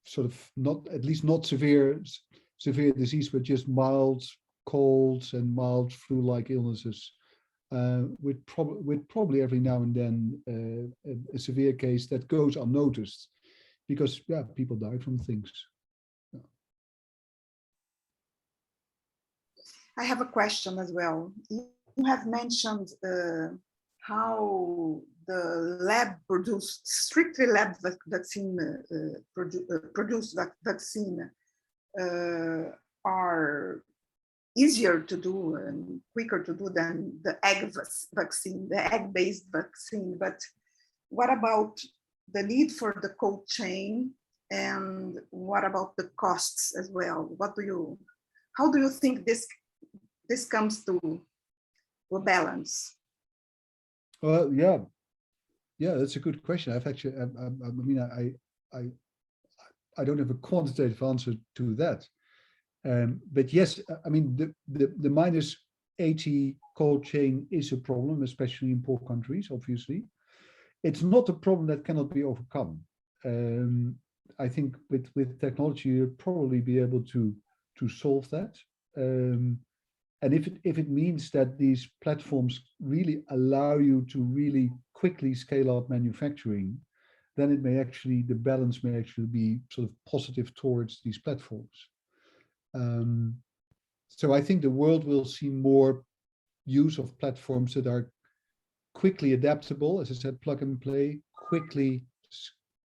sort of not severe disease, but just mild colds and mild flu-like illnesses, with probably every now and then a severe case that goes unnoticed, because people die from things. I have a question as well. You have mentioned how the strictly lab vaccine produced vaccine are easier to do and quicker to do than the vaccine, the egg-based vaccine. But what about the need for the cold chain, and what about the costs as well? How do you think this comes to a balance? Well, yeah, that's a good question. I've actually, I don't have a quantitative answer to that. But yes, I mean, the minus 80 cold chain is a problem, especially in poor countries, obviously. It's not a problem that cannot be overcome. I think with technology, you'll probably be able to solve that. And if it means that these platforms really allow you to really quickly scale up manufacturing, then the balance may actually be sort of positive towards these platforms. So I think the world will see more use of platforms that are quickly adaptable, as I said, plug and play, quickly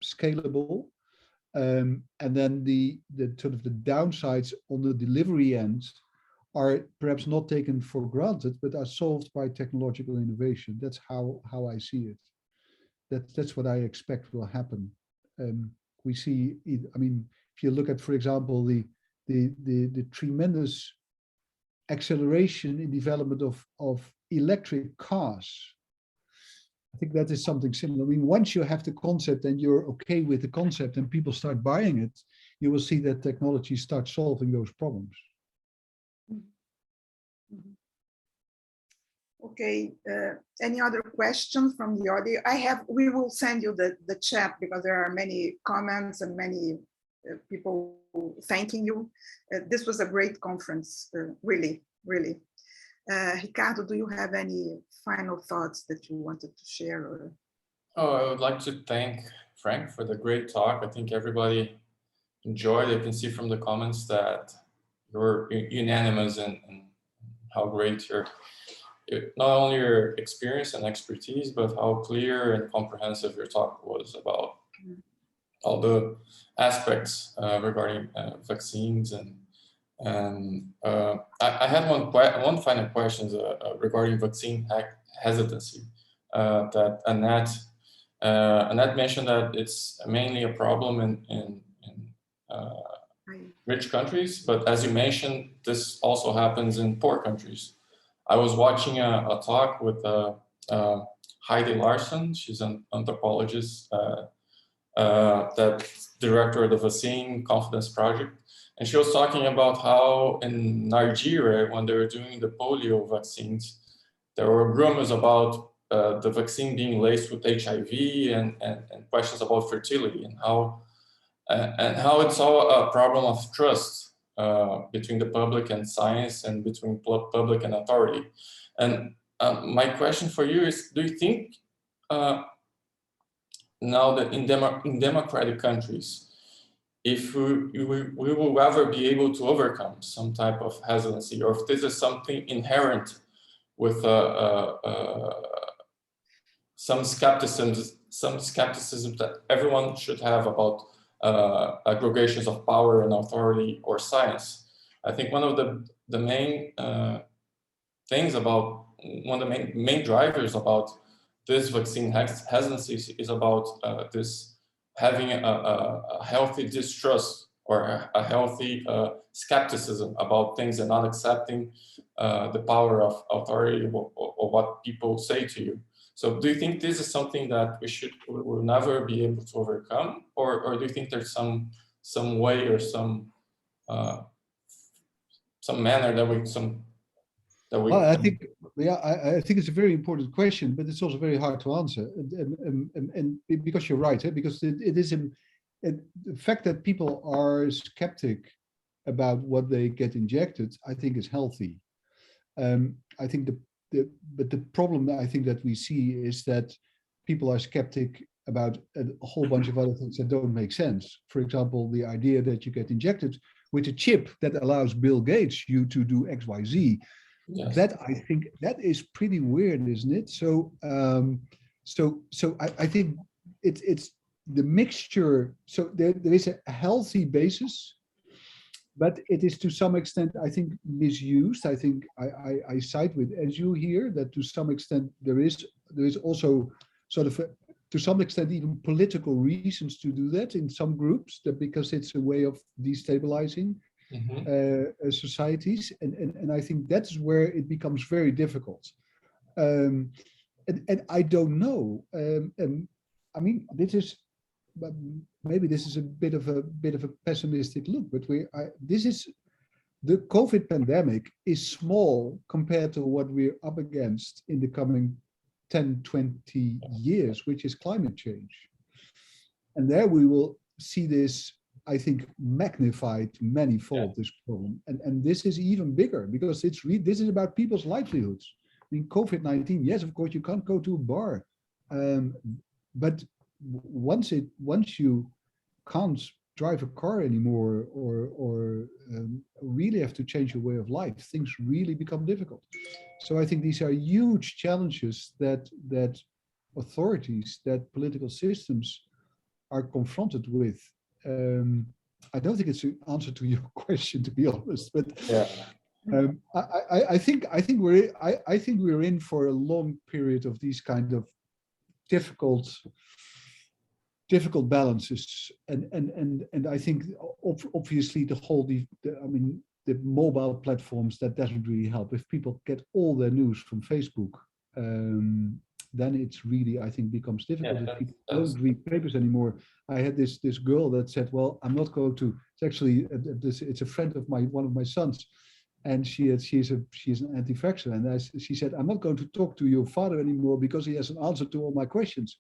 scalable, and then the sort of the downsides on the delivery end are perhaps not taken for granted, but are solved by technological innovation. That's how I see it. That's what I expect will happen. We see, I mean, if you look at, for example, the tremendous acceleration in development of electric cars, I think that is something similar. I mean, once you have the concept and you're okay with the concept and people start buying it, you will see that technology starts solving those problems. Okay, any other questions from the audience? We will send you the chat because there are many comments and many people thanking you. This was a great conference, really, really. Ricardo, do you have any final thoughts that you wanted to share? Or? Oh, I would like to thank Frank for the great talk. I think everybody enjoyed. I can see from the comments that you're unanimous in how great not only your experience and expertise, but how clear and comprehensive your talk was about all the aspects regarding vaccines. And I had one final question regarding vaccine hesitancy that Anete mentioned that it's mainly a problem in rich countries, but as you mentioned, this also happens in poor countries. I was watching a talk with Heidi Larson. She's an anthropologist, that's director of the Vaccine Confidence Project. And she was talking about how in Nigeria, when they were doing the polio vaccines, there were rumors about the vaccine being laced with HIV and questions about fertility and how it's all a problem of trust between the public and science and between public and authority. And my question for you is, do you think now that in democratic countries, if we will ever be able to overcome some type of hesitancy, or if this is something inherent with some skepticism that everyone should have about aggregations of power and authority or science. I think one of the main things about, one of the main drivers about this vaccine hesitancy is about this having a healthy distrust or a healthy skepticism about things and not accepting the power of authority or what people say to you. So do you think this is something that we will never be able to overcome, or do you think there's some way or some manner that we Well, I think, yeah, I think it's a very important question, but it's also very hard to answer. And because you're right, because it is the fact that people are skeptic about what they get injected, I think is healthy. I think but the problem that I think that we see is that people are skeptic about a whole bunch of other things that don't make sense. For example, the idea that you get injected with a chip that allows Bill Gates you to do X, Y, Z. Yes. That I think that is pretty weird, isn't it? So, I think it's the mixture. So there is a healthy basis, but it is to some extent, I think, misused. I think I side with Andrew here that to some extent there is also sort of to some extent even political reasons to do that in some groups, that because it's a way of destabilizing societies, and I think that's where it becomes very difficult. And I don't know. I mean, maybe this is a bit of a pessimistic look, but the COVID pandemic is small compared to what we're up against in the coming 10, 20 years, which is climate change. And there we will see this, I think, magnified manifold, this problem. And this is even bigger because this is about people's livelihoods. I mean, COVID-19, yes, of course, you can't go to a bar. But once you can't drive a car anymore or really have to change your way of life, things really become difficult. So I think these are huge challenges that authorities, that political systems are confronted with. I don't think it's an answer to your question, to be honest, but I think we're in for a long period of these kind of difficult balances, and I think obviously the mobile platforms, that doesn't really help. If people get all their news from Facebook, then it's really, I think, becomes difficult if people that's- don't read papers anymore. I had this girl that said, well, I'm not going to, it's actually, it's a friend of one of my sons. And she's an anti-vaxxer, and she said, I'm not going to talk to your father anymore because he has an answer to all my questions.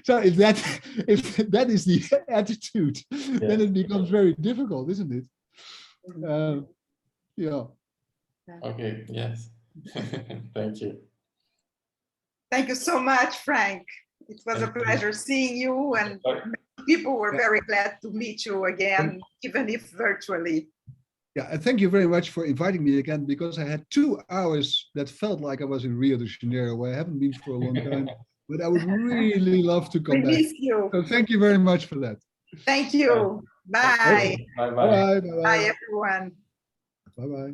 So if that is the attitude, then it becomes very difficult, isn't it? Yeah. Okay, yes. Thank you. Thank you so much, Frank. It was a pleasure seeing you, and people were very glad to meet you again, even if virtually. Yeah, and thank you very much for inviting me again, because I had 2 hours that felt like I was in Rio de Janeiro, where I haven't been for a long time, but I would really love to come back. Miss you. So thank you very much for that. Thank you. Bye. Bye-bye. Bye. Bye, everyone. Bye-bye.